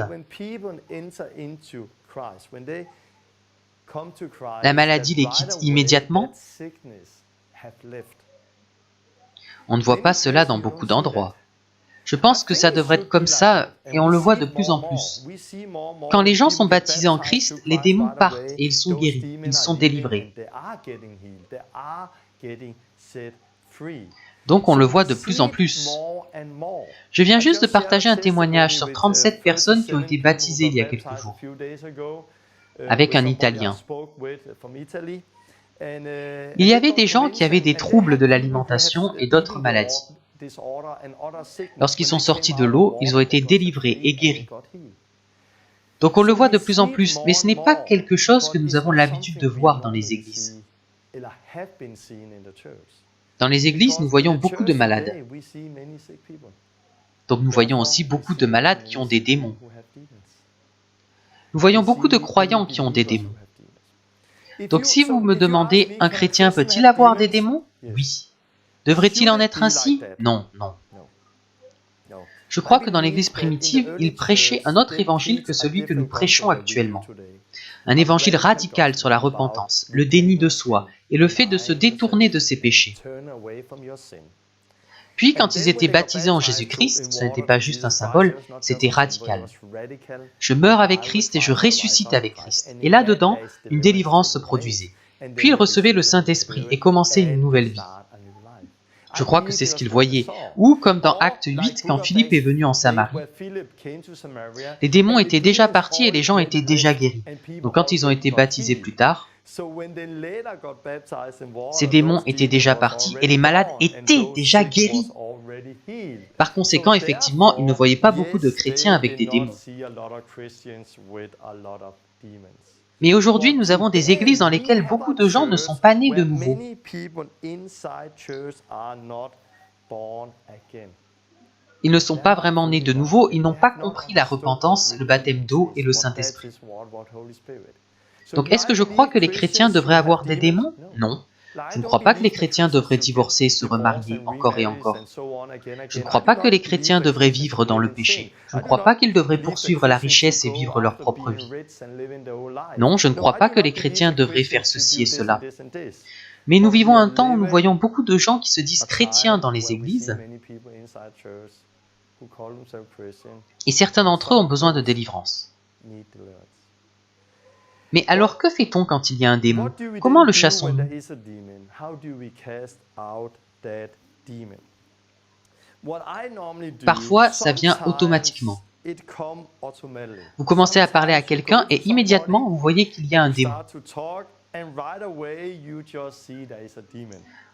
Speaker 1: la maladie les quitte immédiatement? On ne voit pas cela dans beaucoup d'endroits. Je pense que ça devrait être comme ça, et on le voit de plus en plus. Quand les gens sont baptisés en Christ, les démons partent et ils sont guéris, ils sont délivrés. Donc on le voit de plus en plus. Je viens juste de partager un témoignage sur 37 personnes qui ont été baptisées il y a quelques jours, avec un Italien. Il y avait des gens qui avaient des troubles de l'alimentation et d'autres maladies. Lorsqu'ils sont sortis de l'eau, ils ont été délivrés et guéris. Donc on le voit de plus en plus, mais ce n'est pas quelque chose que nous avons l'habitude de voir dans les églises. Dans les églises, nous voyons beaucoup de malades. Donc nous voyons aussi beaucoup de malades qui ont des démons. Nous voyons beaucoup de croyants qui ont des démons. Donc si vous me demandez, un chrétien peut-il avoir des démons? Oui. Devrait-il en être ainsi? Non, non. Je crois que dans l'Église primitive, ils prêchaient un autre évangile que celui que nous prêchons actuellement. Un évangile radical sur la repentance, le déni de soi et le fait de se détourner de ses péchés. Puis quand ils étaient baptisés en Jésus-Christ, ce n'était pas juste un symbole, c'était radical. Je meurs avec Christ et je ressuscite avec Christ. Et là-dedans, une délivrance se produisait. Puis ils recevaient le Saint-Esprit et commençaient une nouvelle vie. Je crois que c'est ce qu'ils voyaient. Ou comme dans Acte 8, quand Philippe est venu en Samarie, les démons étaient déjà partis et les gens étaient déjà guéris. Donc quand ils ont été baptisés plus tard, ces démons étaient déjà partis et les malades étaient déjà guéris. Par conséquent, effectivement, ils ne voyaient pas beaucoup de chrétiens avec des démons. Mais aujourd'hui, nous avons des églises dans lesquelles beaucoup de gens ne sont pas nés de nouveau. Ils ne sont pas vraiment nés de nouveau, ils n'ont pas compris la repentance, le baptême d'eau et le Saint-Esprit. Donc est-ce que je crois que les chrétiens devraient avoir des démons? Non. Je ne crois pas que les chrétiens devraient divorcer et se remarier encore et encore. Je ne crois pas que les chrétiens devraient vivre dans le péché. Je ne crois pas qu'ils devraient poursuivre la richesse et vivre leur propre vie. Non, je ne crois pas que les chrétiens devraient faire ceci et cela. Mais nous vivons un temps où nous voyons beaucoup de gens qui se disent chrétiens dans les églises, et certains d'entre eux ont besoin de délivrance. Mais alors que fait-on quand il y a un démon? Comment le chassons-nous? Parfois, ça vient automatiquement. Vous commencez à parler à quelqu'un et immédiatement, vous voyez qu'il y a un démon.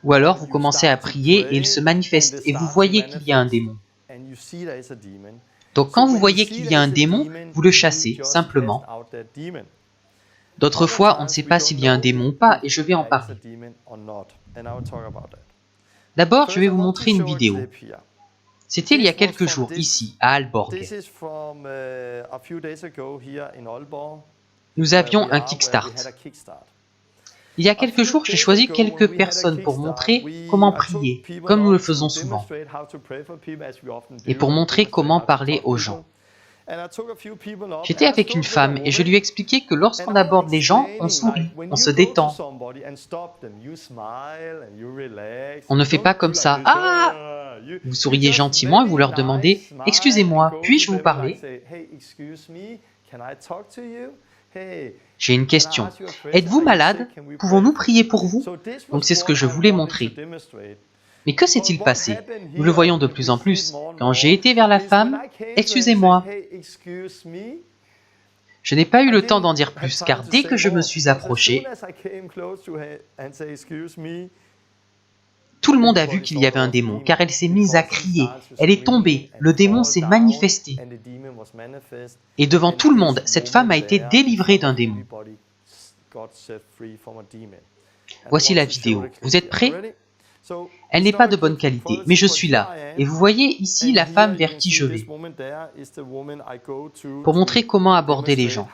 Speaker 1: Ou alors, vous commencez à prier et il se manifeste et vous voyez qu'il y a un démon. Donc quand vous voyez qu'il y a un démon, vous le chassez, simplement. D'autres fois, on ne sait pas s'il y a un démon ou pas, et je vais en parler. D'abord, je vais vous montrer une vidéo. C'était il y a quelques jours, ici, à Aalborg. Nous avions un Kickstart. Il y a quelques jours, j'ai choisi quelques personnes pour montrer comment prier, comme nous le faisons souvent, et pour montrer comment parler aux gens. J'étais avec une femme et je lui expliquais que lorsqu'on aborde les gens, on sourit, on se détend. On ne fait pas comme ça. Ah! Vous souriez gentiment et vous leur demandez « Excusez-moi, puis-je vous parler ?» J'ai une question. Êtes-vous malade? Pouvons-nous prier pour vous? Donc c'est ce que je voulais montrer. Mais que s'est-il passé? Nous le voyons de plus en plus. Quand j'ai été vers la femme, « Excusez-moi », je n'ai pas eu le temps d'en dire plus, car dès que je me suis approché, tout le monde a vu qu'il y avait un démon, car elle s'est mise à crier. Elle est tombée, le démon s'est manifesté. Et devant tout le monde, cette femme a été délivrée d'un démon. Voici la vidéo. Vous êtes prêts? Elle n'est pas de bonne qualité, mais je suis là. Et vous voyez ici la femme vers qui je vais, pour montrer comment aborder les gens.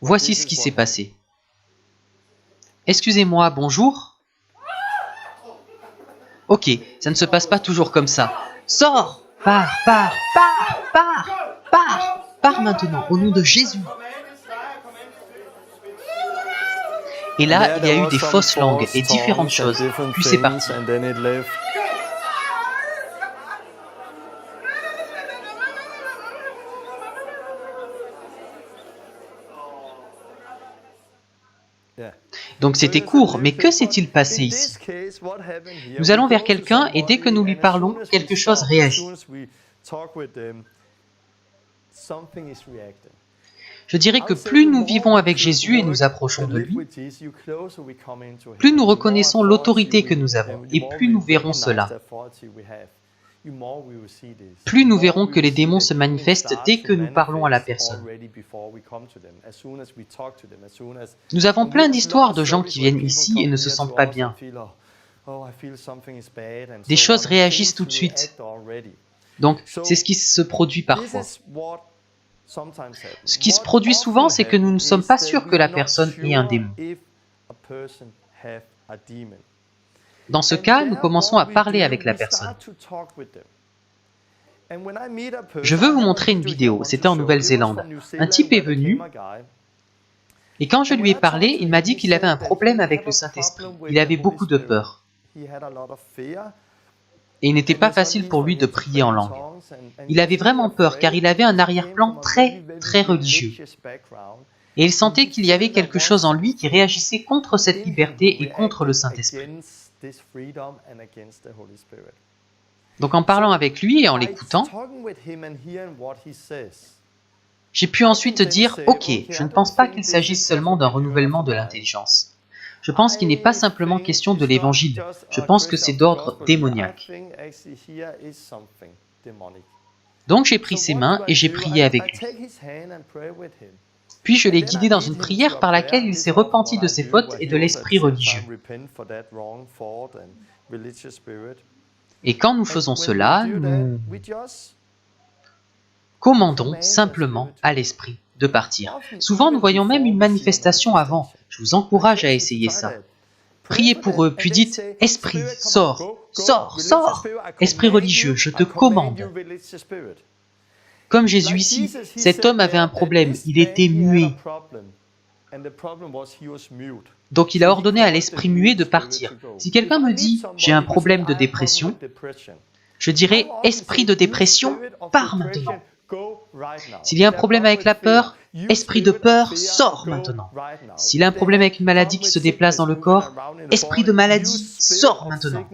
Speaker 1: Voici ce qui s'est passé. Excusez-moi, bonjour? Ok, ça ne se passe pas toujours comme ça. Sors! Pars, pars, pars, pars, pars, pars maintenant, au nom de Jésus. Et là, il y a eu des fausses langues et différentes choses. Puis c'est parti. Donc c'était court, mais que s'est-il passé ici? Nous allons vers quelqu'un et dès que nous lui parlons, quelque chose réagit. Je dirais que plus nous vivons avec Jésus et nous approchons de lui, plus nous reconnaissons l'autorité que nous avons et plus nous verrons cela. Plus nous verrons que les démons se manifestent dès que nous parlons à la personne. Nous avons plein d'histoires de gens qui viennent ici et ne se sentent pas bien. Des choses réagissent tout de suite. Donc, c'est ce qui se produit parfois. Ce qui se produit souvent, c'est que nous ne sommes pas sûrs que la personne ait un démon. Dans ce cas, nous commençons à parler avec la personne. Je veux vous montrer une vidéo, c'était en Nouvelle-Zélande. Un type est venu, et quand je lui ai parlé, il m'a dit qu'il avait un problème avec le Saint-Esprit. Il avait beaucoup de peur. Et il n'était pas facile pour lui de prier en langue. Il avait vraiment peur, car il avait un arrière-plan très, très religieux. Et il sentait qu'il y avait quelque chose en lui qui réagissait contre cette liberté et contre le Saint-Esprit. Donc en parlant avec lui et en l'écoutant, j'ai pu ensuite dire « Ok, je ne pense pas qu'il s'agisse seulement d'un renouvellement de l'intelligence. Je pense qu'il n'est pas simplement question de l'évangile, je pense que c'est d'ordre démoniaque. » Donc j'ai pris ses mains et j'ai prié avec lui. Puis je l'ai guidé dans une prière par laquelle il s'est repenti de ses fautes et de l'esprit religieux. Et quand nous faisons cela, nous commandons simplement à l'esprit de partir. Souvent, nous voyons même une manifestation avant. Je vous encourage à essayer ça. Priez pour eux, puis dites « Esprit, sors, sors, sors ! Esprit religieux, je te commande !» Comme Jésus ici, cet homme avait un problème, il était muet. Donc il a ordonné à l'esprit muet de partir. Si quelqu'un me dit « j'ai un problème de dépression », je dirais « esprit de dépression, pars maintenant ». S'il y a un problème avec la peur, esprit de peur, sors maintenant. S'il y a un problème avec une maladie qui se déplace dans le corps, esprit de maladie, sors maintenant.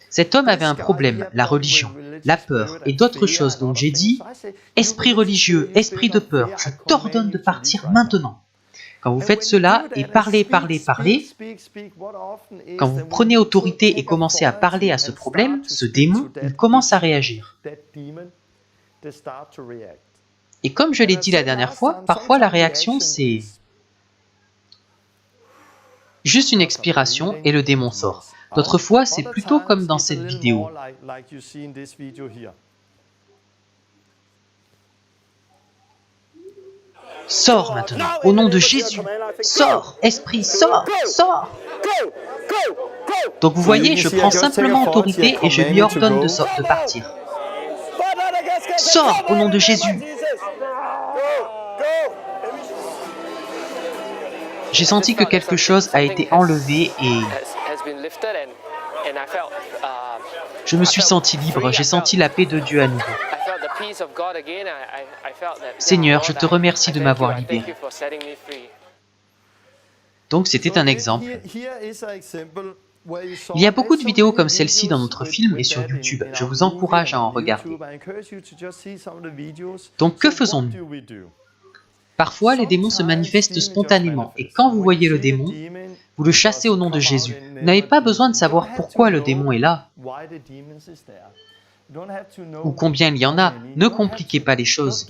Speaker 1: Cet homme avait un problème, la religion, la peur et d'autres choses. Donc j'ai dit, esprit religieux, esprit de peur, je t'ordonne de partir maintenant. Quand vous faites cela et parlez, parlez, parlez, quand vous prenez autorité et commencez à parler à ce problème, ce démon, il commence à réagir. Et comme je l'ai dit la dernière fois, parfois la réaction c'est juste une expiration et le démon sort. D'autres fois, c'est plutôt comme dans cette vidéo. Sors maintenant, au nom de Jésus. Sors, esprit, sors, sors. Donc vous voyez, je prends simplement autorité et je lui ordonne de partir. Sors au nom de Jésus. J'ai senti que quelque chose a été enlevé et je me suis senti libre, j'ai senti la paix de Dieu à nouveau. Seigneur, je te remercie de m'avoir libéré. Donc c'était un exemple. Il y a beaucoup de vidéos comme celle-ci dans notre film et sur YouTube. Je vous encourage à en regarder. Donc que faisons-nous? Parfois, les démons se manifestent spontanément et quand vous voyez le démon, vous le chassez au nom de Jésus. Vous n'avez pas besoin de savoir pourquoi le démon est là ou combien il y en a. Ne compliquez pas les choses.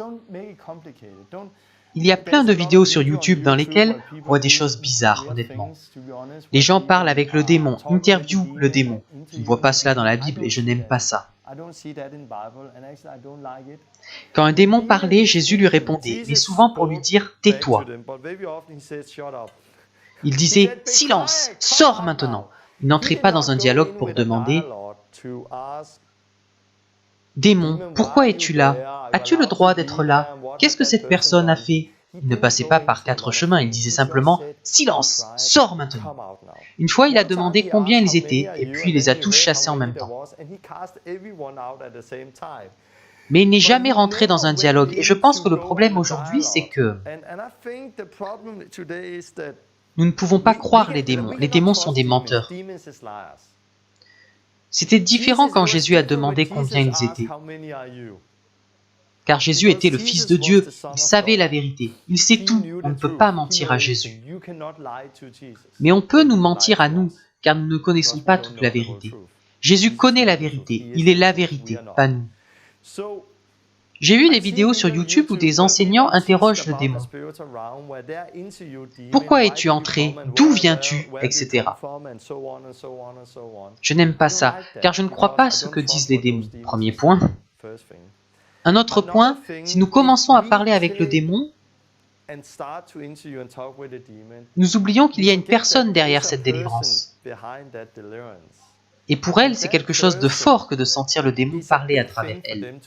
Speaker 1: Il y a plein de vidéos sur YouTube dans lesquelles on voit des choses bizarres, honnêtement. Les gens parlent avec le démon, interviewent le démon. Je ne vois pas cela dans la Bible et je n'aime pas ça. Quand un démon parlait, Jésus lui répondait, mais souvent pour lui dire « tais-toi ». Il disait « silence, sors maintenant ». Il n'entrait pas dans un dialogue pour demander « Démon, pourquoi es-tu là? As-tu le droit d'être là? Qu'est-ce que cette personne a fait ?» Il ne passait pas par 4 chemins, il disait simplement « Silence, sors maintenant ». Une fois, il a demandé combien ils étaient, et puis il les a tous chassés en même temps. Mais il n'est jamais rentré dans un dialogue, et je pense que le problème aujourd'hui, c'est que nous ne pouvons pas croire les démons. Les démons sont des menteurs. C'était différent quand Jésus a demandé combien ils étaient. Car Jésus était le Fils de Dieu, il savait la vérité, il sait tout, on ne peut pas mentir à Jésus. Mais on peut nous mentir à nous, car nous ne connaissons pas toute la vérité. Jésus connaît la vérité, il est la vérité, pas nous. J'ai vu des vidéos sur YouTube où des enseignants interrogent le démon. Pourquoi es-tu entré? D'où viens-tu? Etc. Je n'aime pas ça, car je ne crois pas à ce que disent les démons. Premier point. Un autre point, si nous commençons à parler avec le démon, nous oublions qu'il y a une personne derrière cette délivrance. Et pour elle, c'est quelque chose de fort que de sentir le démon parler à travers elle.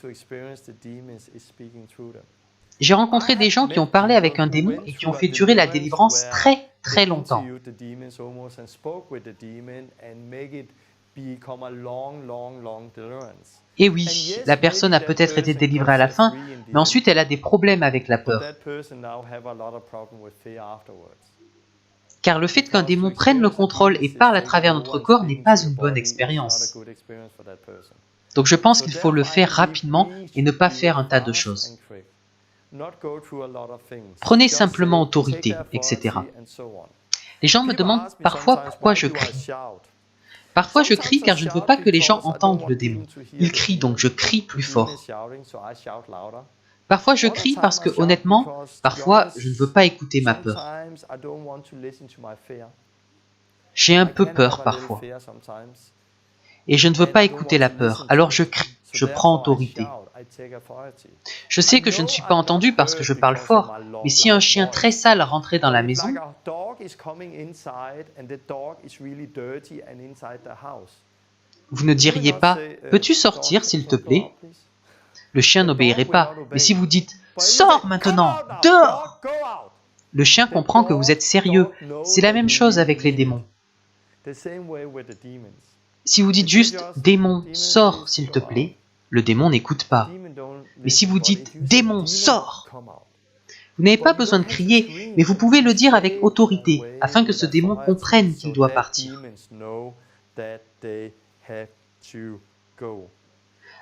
Speaker 1: J'ai rencontré des gens qui ont parlé avec un démon et qui ont fait durer la délivrance très très longtemps. Et oui, la personne a peut-être été délivrée à la fin, mais ensuite elle a des problèmes avec la peur. Car le fait qu'un démon prenne le contrôle et parle à travers notre corps n'est pas une bonne expérience. Donc je pense qu'il faut le faire rapidement et ne pas faire un tas de choses. Prenez simplement autorité, etc. Les gens me demandent parfois pourquoi je crie. Parfois je crie car je ne veux pas que les gens entendent le démon. Il crie donc je crie plus fort. Parfois je crie parce que honnêtement, parfois je ne veux pas écouter ma peur. J'ai un peu peur parfois. Et je ne veux pas écouter la peur, alors je crie, je prends autorité. Je sais que je ne suis pas entendu parce que je parle fort, mais si un chien très sale rentrait dans la maison, vous ne diriez pas « Peux-tu sortir, s'il te plaît ?» Le chien n'obéirait pas, mais si vous dites « Sors maintenant, dehors !» le chien comprend que vous êtes sérieux. C'est la même chose avec les démons. Si vous dites juste « Démon, sors, s'il te plaît », le démon n'écoute pas. Mais si vous dites « Démon, sors !» vous n'avez pas besoin de crier, mais vous pouvez le dire avec autorité, afin que ce démon comprenne qu'il doit partir.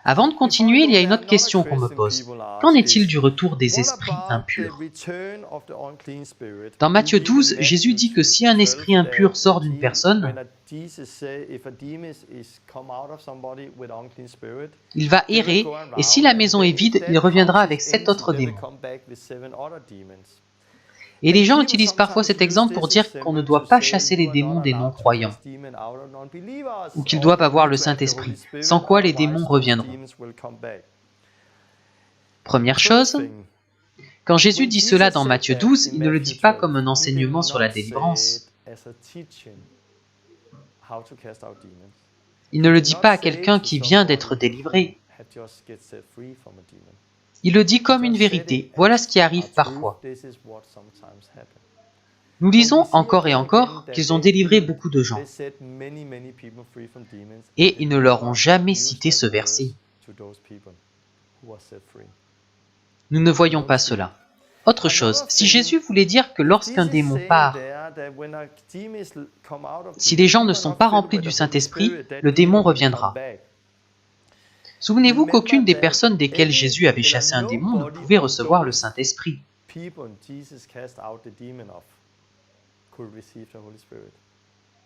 Speaker 1: Avant de continuer, il y a une autre question qu'on me pose. Qu'en est-il du retour des esprits impurs? Dans Matthieu 12, Jésus dit que si un esprit impur sort d'une personne, il va errer, et si la maison est vide, il reviendra avec 7 autres démons. Et les gens utilisent parfois cet exemple pour dire qu'on ne doit pas chasser les démons des non-croyants, ou qu'ils doivent avoir le Saint-Esprit, sans quoi les démons reviendront. Première chose, quand Jésus dit cela dans Matthieu 12, il ne le dit pas comme un enseignement sur la délivrance. Il ne le dit pas à quelqu'un qui vient d'être délivré. Il le dit comme une vérité. Voilà ce qui arrive parfois. Nous lisons encore et encore qu'ils ont délivré beaucoup de gens. Et ils ne leur ont jamais cité ce verset. Nous ne voyons pas cela. Autre chose, si Jésus voulait dire que lorsqu'un démon part, Si les gens ne sont pas remplis du Saint-Esprit, le démon reviendra. Souvenez-vous qu'aucune des personnes desquelles Jésus avait chassé un démon ne pouvait recevoir le Saint-Esprit.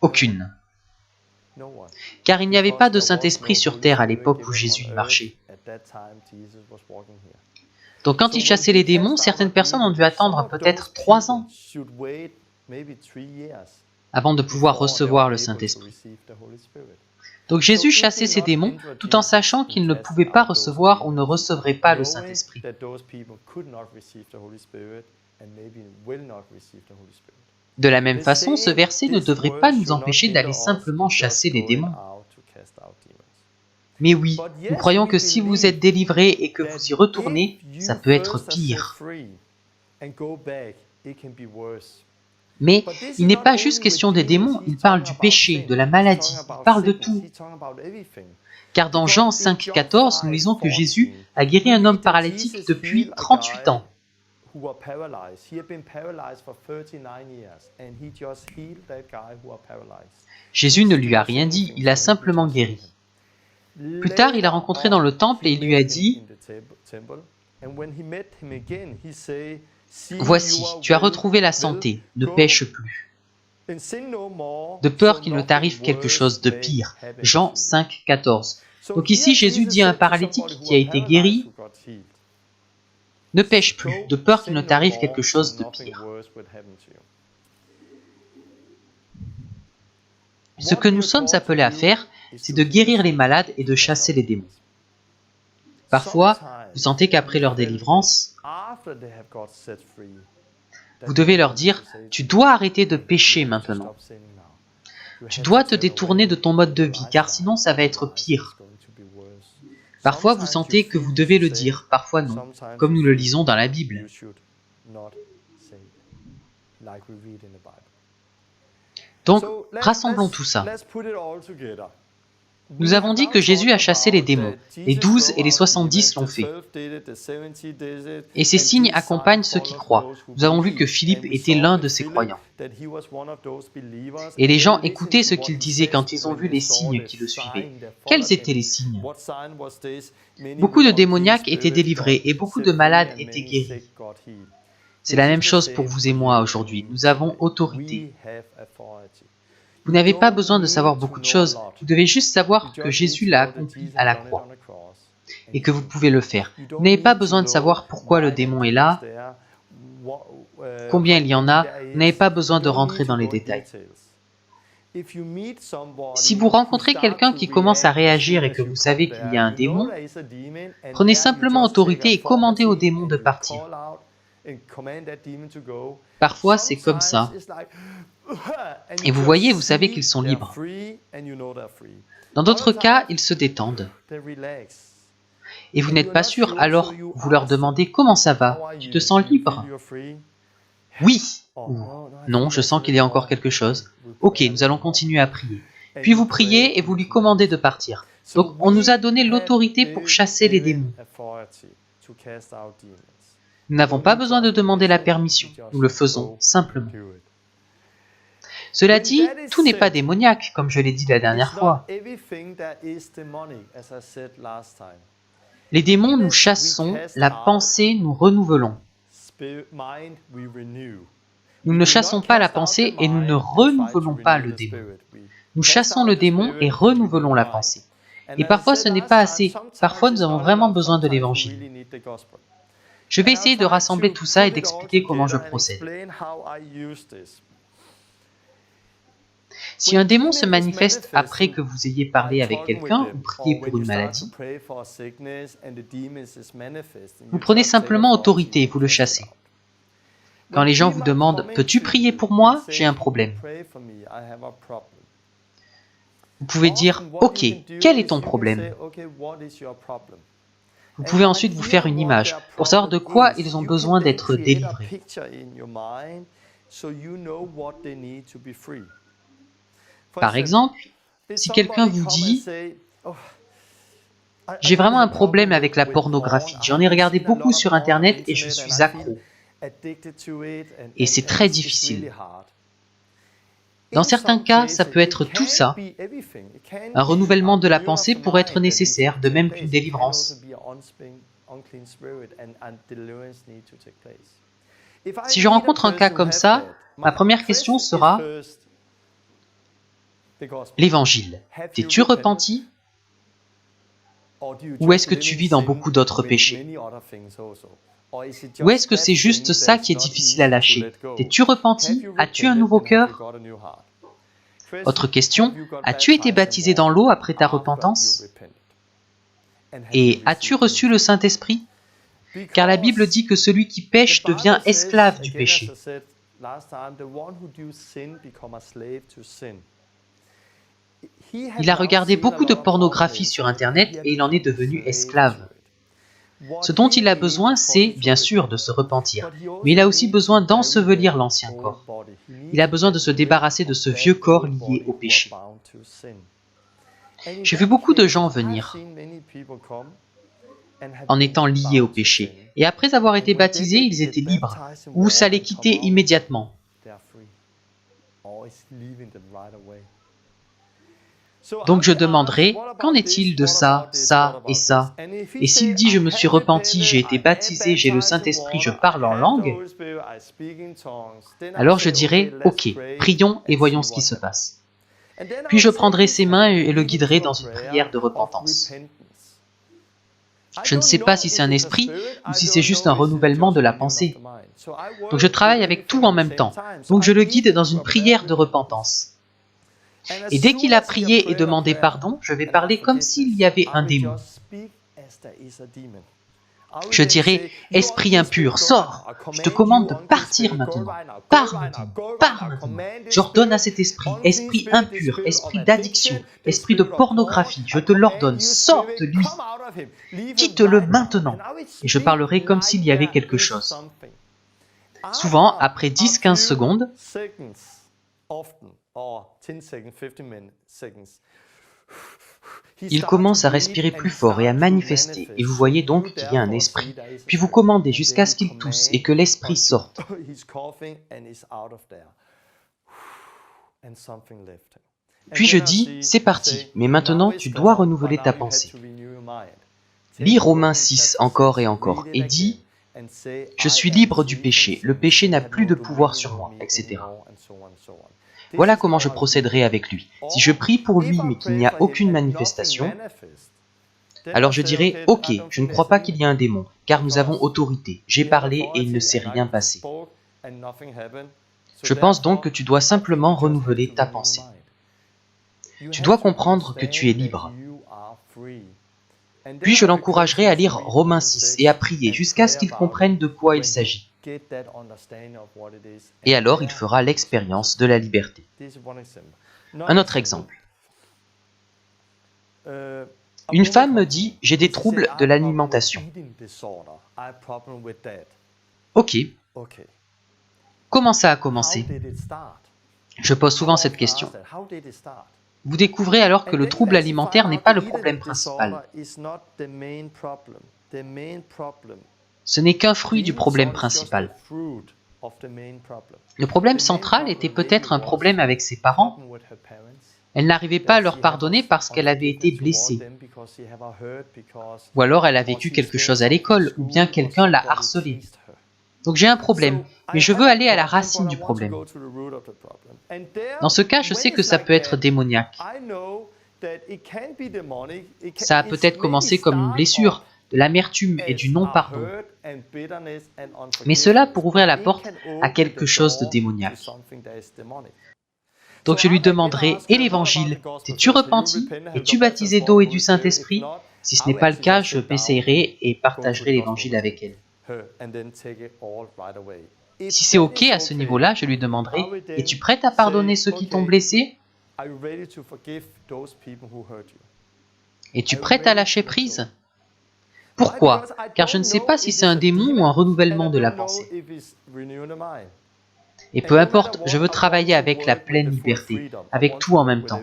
Speaker 1: Aucune. Car il n'y avait pas de Saint-Esprit sur terre à l'époque où Jésus y marchait. Donc quand il chassait les démons, certaines personnes ont dû attendre peut-être 3 ans avant de pouvoir recevoir le Saint-Esprit. Donc Jésus chassait ces démons tout en sachant qu'ils ne pouvaient pas recevoir ou ne recevraient pas le Saint-Esprit. De la même façon, ce verset ne devrait pas nous empêcher d'aller simplement chasser les démons. Mais oui, nous croyons que si vous êtes délivrés et que vous y retournez, ça peut être pire. Mais il n'est pas juste question des démons, il parle du péché, de la maladie, il parle de tout. Car dans Jean 5,14, nous lisons que Jésus a guéri un homme paralytique depuis 38 ans. Jésus ne lui a rien dit, il a simplement guéri. Plus tard, il l'a rencontré dans le temple et il lui a dit « Voici, tu as retrouvé la santé, ne pêche plus. » De peur qu'il ne t'arrive quelque chose de pire. Jean 5,14. Donc ici, Jésus dit à un paralytique qui a été guéri « Ne pêche plus, de peur qu'il ne t'arrive quelque chose de pire. » Ce que nous sommes appelés à faire, c'est de guérir les malades et de chasser les démons. Parfois, vous sentez qu'après leur délivrance, vous devez leur dire « Tu dois arrêter de pécher maintenant. Tu dois te détourner de ton mode de vie, car sinon ça va être pire. » Parfois, vous sentez que vous devez le dire, parfois non, comme nous le lisons dans la Bible. Donc, rassemblons tout ça. Nous avons dit que Jésus a chassé les démons. Les 12 et les 70 l'ont fait. Et ces signes accompagnent ceux qui croient. Nous avons vu que Philippe était l'un de ces croyants. Et les gens écoutaient ce qu'il disait quand ils ont vu les signes qui le suivaient. Quels étaient les signes? Beaucoup de démoniaques étaient délivrés et beaucoup de malades étaient guéris. C'est la même chose pour vous et moi aujourd'hui. Nous avons autorité. Vous n'avez pas besoin de savoir beaucoup de choses. Vous devez juste savoir que Jésus l'a accompli à la croix et que vous pouvez le faire. Vous n'avez pas besoin de savoir pourquoi le démon est là, combien il y en a. Vous n'avez pas besoin de rentrer dans les détails. Si vous rencontrez quelqu'un qui commence à réagir et que vous savez qu'il y a un démon, prenez simplement autorité et commandez au démon de partir. Parfois, c'est comme ça. Et vous voyez, vous savez qu'ils sont libres. Dans d'autres cas, ils se détendent. Et vous n'êtes pas sûr, alors vous leur demandez « Comment ça va? Tu te sens libre ?»« Oui » ou « Non, je sens qu'il y a encore quelque chose. »« Ok, nous allons continuer à prier. » Puis vous priez et vous lui commandez de partir. Donc, on nous a donné l'autorité pour chasser les démons. Nous n'avons pas besoin de demander la permission. Nous le faisons simplement. Cela dit, tout n'est pas démoniaque, comme je l'ai dit la dernière fois. Les démons, nous chassons, la pensée, nous renouvelons. Nous ne chassons pas la pensée et nous ne renouvelons pas le démon. Nous chassons le démon et renouvelons la pensée. Et parfois, ce n'est pas assez. Parfois, nous avons vraiment besoin de l'Évangile. Je vais essayer de rassembler tout ça et d'expliquer comment je procède. Si un démon se manifeste après que vous ayez parlé avec quelqu'un ou prié pour une maladie, vous prenez simplement autorité et vous le chassez. Quand les gens vous demandent « Peux-tu prier pour moi? J'ai un problème. » Vous pouvez dire « Ok, quel est ton problème ?» Vous pouvez ensuite vous faire une image pour savoir de quoi ils ont besoin d'être délivrés. Par exemple, si quelqu'un vous dit « J'ai vraiment un problème avec la pornographie, j'en ai regardé beaucoup sur Internet et je suis accro. Et c'est très difficile. » Dans certains cas, ça peut être tout ça. Un renouvellement de la pensée pourrait être nécessaire, de même qu'une délivrance. Si je rencontre un cas comme ça, ma première question sera l'Évangile. T'es-tu repenti? Ou est-ce que tu vis dans beaucoup d'autres péchés? Ou est-ce que c'est juste ça qui est difficile à lâcher? T'es-tu repenti? As-tu un nouveau cœur? Autre question, as-tu été baptisé dans l'eau après ta repentance? Et as-tu reçu le Saint-Esprit? Car la Bible dit que celui qui pêche devient esclave du péché. Il a regardé beaucoup de pornographie sur Internet et il en est devenu esclave. Ce dont il a besoin, c'est, bien sûr, de se repentir, mais il a aussi besoin d'ensevelir l'ancien corps. Il a besoin de se débarrasser de ce vieux corps lié au péché. J'ai vu beaucoup de gens venir en étant liés au péché, et après avoir été baptisés, ils étaient libres, ou ça les quittait immédiatement. Donc je demanderai, qu'en est-il de ça, ça et ça? Et s'il dit, je me suis repenti, j'ai été baptisé, j'ai le Saint-Esprit, je parle en langue, alors je dirai, ok, prions et voyons ce qui se passe. Puis je prendrai ses mains et le guiderai dans une prière de repentance. Je ne sais pas si c'est un esprit ou si c'est juste un renouvellement de la pensée. Donc je travaille avec tout en même temps. Donc je le guide dans une prière de repentance. Et dès qu'il a prié et demandé pardon, je vais parler comme s'il y avait un démon. Je dirai, esprit impur, sors, je te commande de partir maintenant. Pars maintenant, pars maintenant. J'ordonne à cet esprit, esprit impur, esprit d'addiction, esprit de pornographie, je te l'ordonne, sors de lui. Quitte-le maintenant. Et je parlerai comme s'il y avait quelque chose. Souvent, après 10-15 secondes, il commence à respirer plus fort et à manifester, et vous voyez donc qu'il y a un esprit. Puis vous commandez jusqu'à ce qu'il tousse et que l'esprit sorte. Puis je dis, c'est parti, mais maintenant tu dois renouveler ta pensée. Lis Romains 6 encore et encore, et dis, je suis libre du péché, le péché n'a plus de pouvoir sur moi, etc. Voilà comment je procéderai avec lui. Si je prie pour lui mais qu'il n'y a aucune manifestation, alors je dirai, ok, je ne crois pas qu'il y ait un démon, car nous avons autorité. J'ai parlé et il ne s'est rien passé. Je pense donc que tu dois simplement renouveler ta pensée. Tu dois comprendre que tu es libre. Puis je l'encouragerai à lire Romains 6 et à prier jusqu'à ce qu'il comprenne de quoi il s'agit. Et alors il fera l'expérience de la liberté. Un autre exemple. Une femme me dit, j'ai des troubles de l'alimentation. Ok. Comment ça a commencé? Je pose souvent cette question. Vous découvrez alors que le trouble alimentaire n'est pas le problème principal. Ce n'est qu'un fruit du problème principal. Le problème central était peut-être un problème avec ses parents. Elle n'arrivait pas à leur pardonner parce qu'elle avait été blessée. Ou alors elle a vécu quelque chose à l'école, ou bien quelqu'un l'a harcelée. Donc j'ai un problème, mais je veux aller à la racine du problème. Dans ce cas, je sais que ça peut être démoniaque. Ça a peut-être commencé comme une blessure, de l'amertume et du non-pardon. Mais cela pour ouvrir la porte à quelque chose de démoniaque. Donc je lui demanderai, et l'Évangile, t'es-tu repenti? Es-tu baptisé d'eau et du Saint-Esprit? Si ce n'est pas le cas, je m'essayerai et partagerai l'Évangile avec elle. Si c'est ok à ce niveau-là, je lui demanderai, es-tu prête à pardonner ceux qui t'ont blessé? Es-tu prête à lâcher prise? Pourquoi? Car je ne sais pas si c'est un démon ou un renouvellement de la pensée. Et peu importe, je veux travailler avec la pleine liberté, avec tout en même temps.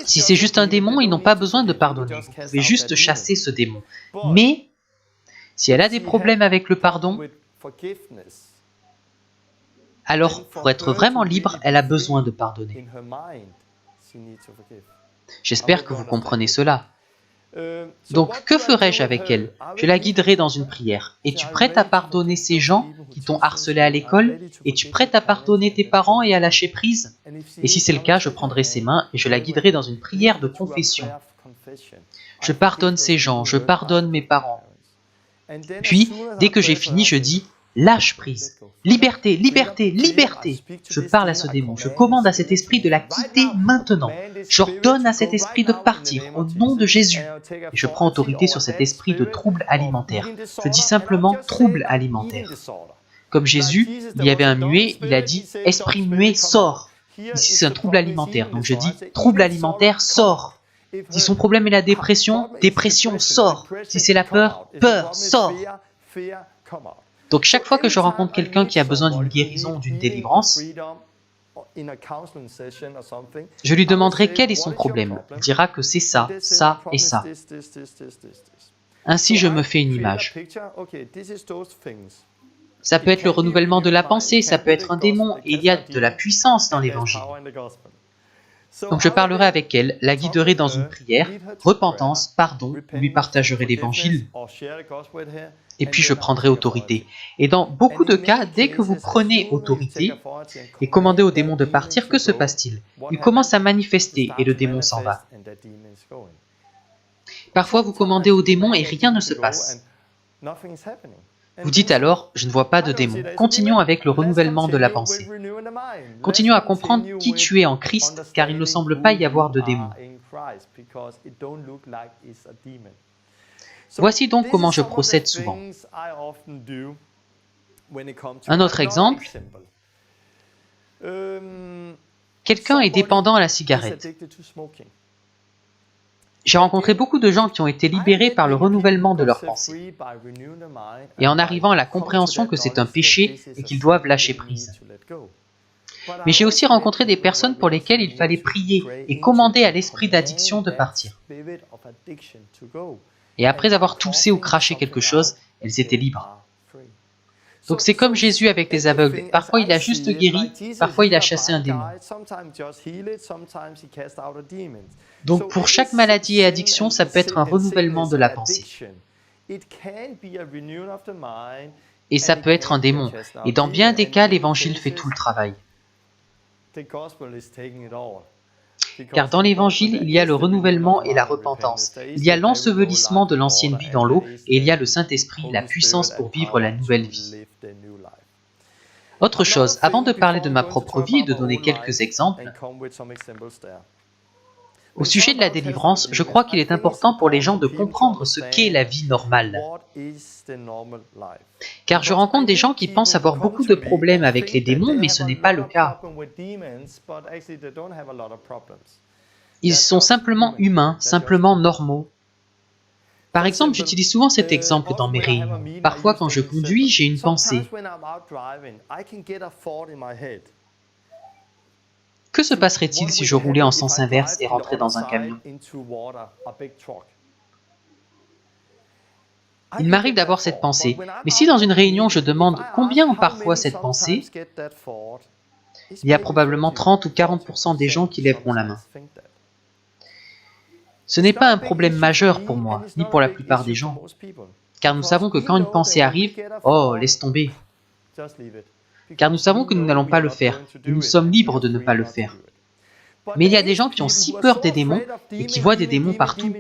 Speaker 1: Si c'est juste un démon, ils n'ont pas besoin de pardonner. Vous pouvez juste chasser ce démon. Mais si elle a des problèmes avec le pardon, Alors, pour être vraiment libre, elle a besoin de pardonner. J'espère que vous comprenez cela. Donc, que ferai-je avec elle? Je la guiderai dans une prière. Es-tu prête à pardonner ces gens qui t'ont harcelé à l'école? Es-tu prête à pardonner tes parents et à lâcher prise? Et si c'est le cas, je prendrai ses mains et je la guiderai dans une prière de confession. Je pardonne ces gens, je pardonne mes parents. Puis, dès que j'ai fini, je dis « Lâche prise, liberté, liberté, liberté !» Je parle à ce démon, je commande à cet esprit de la quitter maintenant. J'ordonne à cet esprit de partir au nom de Jésus. Et je prends autorité sur cet esprit de trouble alimentaire. Je dis simplement « trouble alimentaire ». Comme Jésus, il y avait un muet, il a dit « Esprit muet, sors !» Ici, c'est un trouble alimentaire, donc je dis « Trouble alimentaire, sors !» Si son problème est la dépression, dépression, sors. Si c'est la peur, peur, sors. Donc chaque fois que je rencontre quelqu'un qui a besoin d'une guérison ou d'une délivrance, je lui demanderai quel est son problème. Il dira que c'est ça, ça et ça. Ainsi, je me fais une image. Ça peut être le renouvellement de la pensée, ça peut être un démon, et il y a de la puissance dans l'évangile. Donc je parlerai avec elle, la guiderai dans une prière, repentance, pardon, lui partagerai l'évangile, et puis je prendrai autorité. Et dans beaucoup de cas, dès que vous prenez autorité et commandez au démon de partir, que se passe-t-il? Il commence à manifester et le démon s'en va. Parfois vous commandez au démon et rien ne se passe. Vous dites alors, je ne vois pas de démon. Continuons avec le renouvellement de la pensée. Continuons à comprendre qui tu es en Christ, car il ne semble pas y avoir de démon. Voici donc comment je procède souvent. Un autre exemple. Quelqu'un est dépendant à la cigarette. J'ai rencontré beaucoup de gens qui ont été libérés par le renouvellement de leur pensée et en arrivant à la compréhension que c'est un péché et qu'ils doivent lâcher prise. Mais j'ai aussi rencontré des personnes pour lesquelles il fallait prier et commander à l'esprit d'addiction de partir. Et après avoir toussé ou craché quelque chose, elles étaient libres. Donc c'est comme Jésus avec les aveugles. Parfois il a juste guéri, parfois il a chassé un démon. Donc pour chaque maladie et addiction, ça peut être un renouvellement de la pensée. Et ça peut être un démon. Et dans bien des cas, l'évangile fait tout le travail. Car dans l'évangile, il y a le renouvellement et la repentance. Il y a l'ensevelissement de l'ancienne vie dans l'eau et il y a le Saint-Esprit, la puissance pour vivre la nouvelle vie. Autre chose, avant de parler de ma propre vie et de donner quelques exemples, au sujet de la délivrance, je crois qu'il est important pour les gens de comprendre ce qu'est la vie normale. Car je rencontre des gens qui pensent avoir beaucoup de problèmes avec les démons, mais ce n'est pas le cas. Ils sont simplement humains, simplement normaux. Par exemple, j'utilise souvent cet exemple dans mes réunions. Parfois, quand je conduis, j'ai une pensée. Que se passerait-il si je roulais en sens inverse et rentrais dans un camion? Il m'arrive d'avoir cette pensée, mais si dans une réunion je demande combien ont parfois cette pensée, il y a probablement 30 ou 40% des gens qui lèveront la main. Ce n'est pas un problème majeur pour moi, ni pour la plupart des gens, car nous savons que quand une pensée arrive, oh, laisse tomber. Car nous savons que nous n'allons pas le faire, et nous sommes libres de ne pas le faire. Mais il y a des gens qui ont si peur des démons, et qui voient des démons partout,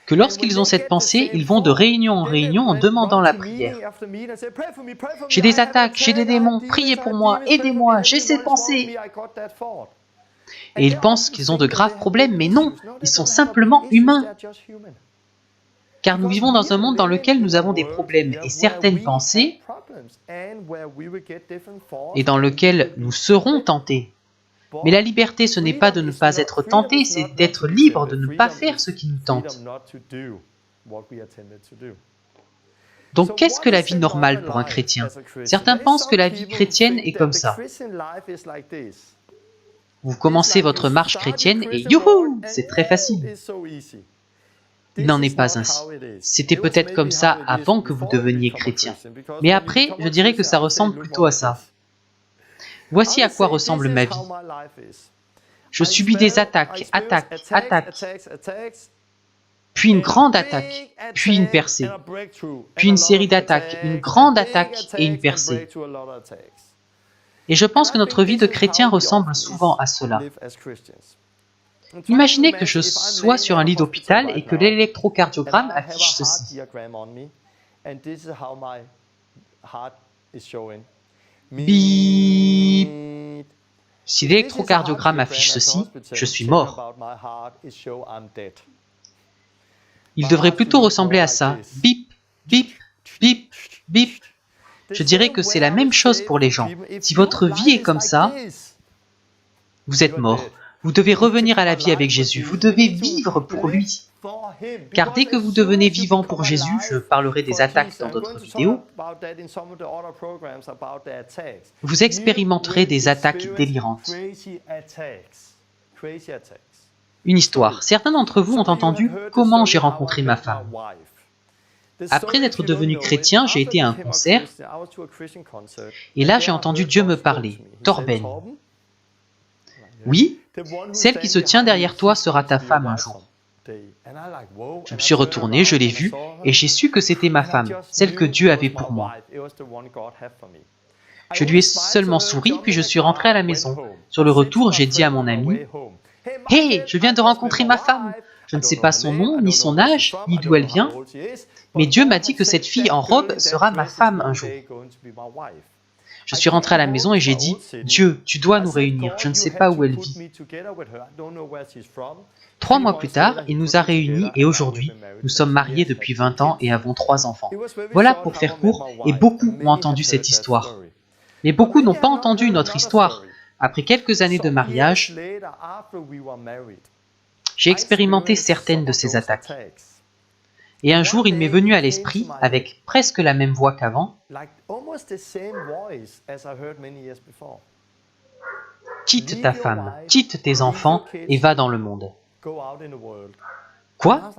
Speaker 1: que lorsqu'ils ont cette pensée, ils vont de réunion en réunion en demandant la prière. J'ai des attaques, j'ai des démons, priez pour moi, aidez-moi, j'ai cette pensée. Et ils pensent qu'ils ont de graves problèmes, mais non, ils sont simplement humains. Car nous vivons dans un monde dans lequel nous avons des problèmes et certaines pensées, et dans lequel nous serons tentés. Mais la liberté, ce n'est pas de ne pas être tenté, c'est d'être libre de ne pas faire ce qui nous tente. Donc qu'est-ce que la vie normale pour un chrétien? Certains pensent que la vie chrétienne est comme ça. Vous commencez votre marche chrétienne et youhou, c'est très facile. Il n'en est pas ainsi. C'était peut-être comme ça avant que vous deveniez chrétien. Mais après, je dirais que ça ressemble plutôt à ça. Voici à quoi ressemble ma vie. Je subis des attaques, puis une grande attaque, puis une percée, puis une série d'attaques, une grande attaque et une percée. Et je pense que notre vie de chrétien ressemble souvent à cela. Imaginez que je sois sur un lit d'hôpital et que l'électrocardiogramme affiche ceci. Bip. Si l'électrocardiogramme affiche ceci, je suis mort. Il devrait plutôt ressembler à ça. Bip, bip, bip, bip. Je dirais que c'est la même chose pour les gens. Si votre vie est comme ça, vous êtes mort. Vous devez revenir à la vie avec Jésus. Vous devez vivre pour lui. Car dès que vous devenez vivant pour Jésus, je parlerai des attaques dans d'autres vidéos, vous expérimenterez des attaques délirantes. Une histoire. Certains d'entre vous ont entendu comment j'ai rencontré ma femme. Après être devenu chrétien, j'ai été à un concert et là j'ai entendu Dieu me parler. Torben. Oui, celle qui se tient derrière toi sera ta femme un jour. Je me suis retourné, je l'ai vue et j'ai su que c'était ma femme, celle que Dieu avait pour moi. Je lui ai seulement souri puis je suis rentré à la maison. Sur le retour, j'ai dit à mon ami « Hey, je viens de rencontrer ma femme !» Je ne sais pas son nom, ni son âge, ni d'où elle vient, mais Dieu m'a dit que cette fille en robe sera ma femme un jour. Je suis rentré à la maison et j'ai dit « Dieu, tu dois nous réunir, je ne sais pas où elle vit. » 3 mois plus tard, il nous a réunis et aujourd'hui, nous sommes mariés depuis 20 ans et avons 3 enfants. Voilà pour faire court, et beaucoup ont entendu cette histoire. Mais beaucoup n'ont pas entendu notre histoire. Après quelques années de mariage, j'ai expérimenté certaines de ces attaques. Et un jour, il m'est venu à l'esprit, avec presque la même voix qu'avant, « Quitte ta femme, quitte tes enfants et va dans le monde. » Quoi?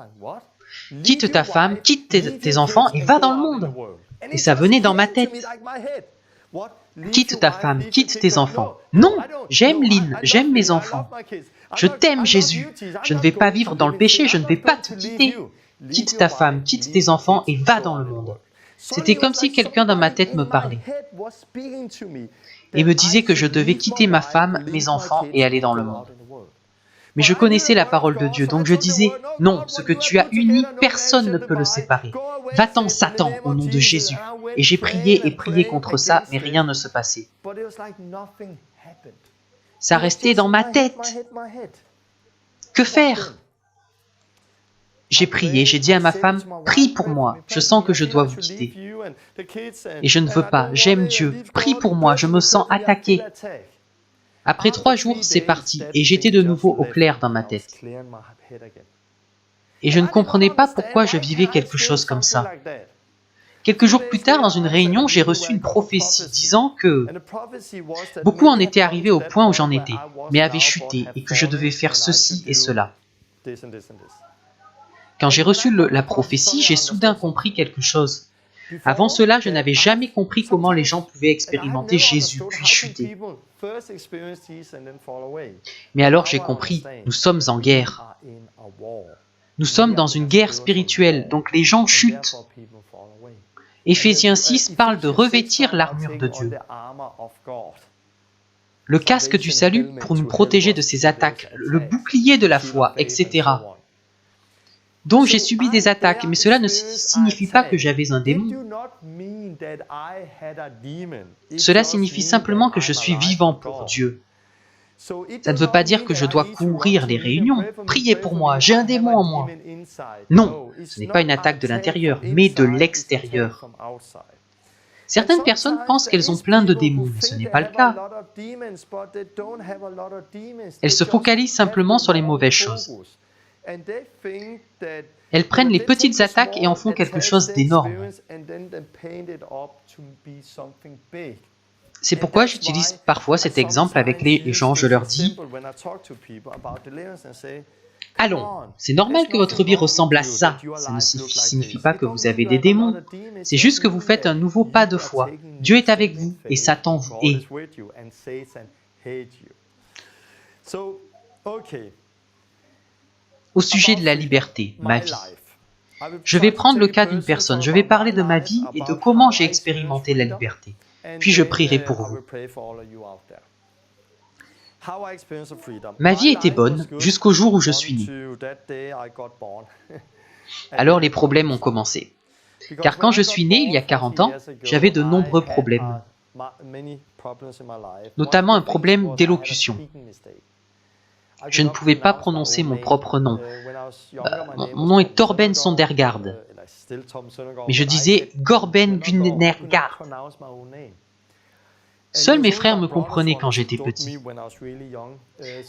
Speaker 1: Quitte ta femme, quitte tes enfants et va dans le monde. Et ça venait dans ma tête. Quitte ta femme, quitte tes enfants. Non, j'aime Lynn, j'aime mes enfants. Je t'aime, Jésus. Je ne vais pas vivre dans le péché, je ne vais pas te quitter. Quitte ta femme, quitte tes enfants et va dans le monde. C'était comme si quelqu'un dans ma tête me parlait et me disait que je devais quitter ma femme, mes enfants et aller dans le monde. Mais je connaissais la parole de Dieu, donc je disais, non, ce que tu as uni, personne ne peut le séparer. Va-t'en, Satan, au nom de Jésus. Et j'ai prié et prié contre ça, mais rien ne se passait. Ça restait dans ma tête. Que faire? J'ai prié, j'ai dit à ma femme, prie pour moi, je sens que je dois vous quitter. Et je ne veux pas, j'aime Dieu, prie pour moi, je me sens attaqué. Après 3 jours, c'est parti, et j'étais de nouveau au clair dans ma tête. Et je ne comprenais pas pourquoi je vivais quelque chose comme ça. Quelques jours plus tard, dans une réunion, j'ai reçu une prophétie disant que beaucoup en étaient arrivés au point où j'en étais, mais avaient chuté, et que je devais faire ceci et cela. Quand j'ai reçu la prophétie, j'ai soudain compris quelque chose. Avant cela, je n'avais jamais compris comment les gens pouvaient expérimenter Jésus puis chuter. Mais alors j'ai compris, nous sommes en guerre. Nous sommes dans une guerre spirituelle, donc les gens chutent. Éphésiens 6 parle de revêtir l'armure de Dieu. Le casque du salut pour nous protéger de ses attaques, le bouclier de la foi, etc. Donc j'ai subi des attaques, mais cela ne signifie pas que j'avais un démon. Cela signifie simplement que je suis vivant pour Dieu. Ça ne veut pas dire que je dois courir les réunions. Priez pour moi, j'ai un démon en moi. Non, ce n'est pas une attaque de l'intérieur, mais de l'extérieur. Certaines personnes pensent qu'elles ont plein de démons, mais ce n'est pas le cas. Elles se focalisent simplement sur les mauvaises choses. Elles prennent les petites attaques et en font quelque chose d'énorme. C'est pourquoi j'utilise parfois cet exemple avec les gens. Je leur dis Allons, c'est normal que votre vie ressemble à ça. Ça ne signifie pas que vous avez des démons. C'est juste que vous faites un nouveau pas de foi. Dieu est avec vous et Satan vous hait. Au sujet de la liberté, ma vie. Je vais prendre le cas d'une personne. Je vais parler de ma vie et de comment j'ai expérimenté la liberté. Puis je prierai pour vous. Ma vie était bonne jusqu'au jour où je suis né. Alors les problèmes ont commencé. Car quand je suis né, il y a 40 ans, j'avais de nombreux problèmes. Notamment un problème d'élocution. Je ne pouvais pas prononcer mon propre nom. Mon nom est Torben Sondergaard. Mais je disais Gorben Gunnergaard. Seuls mes frères me comprenaient quand j'étais petit.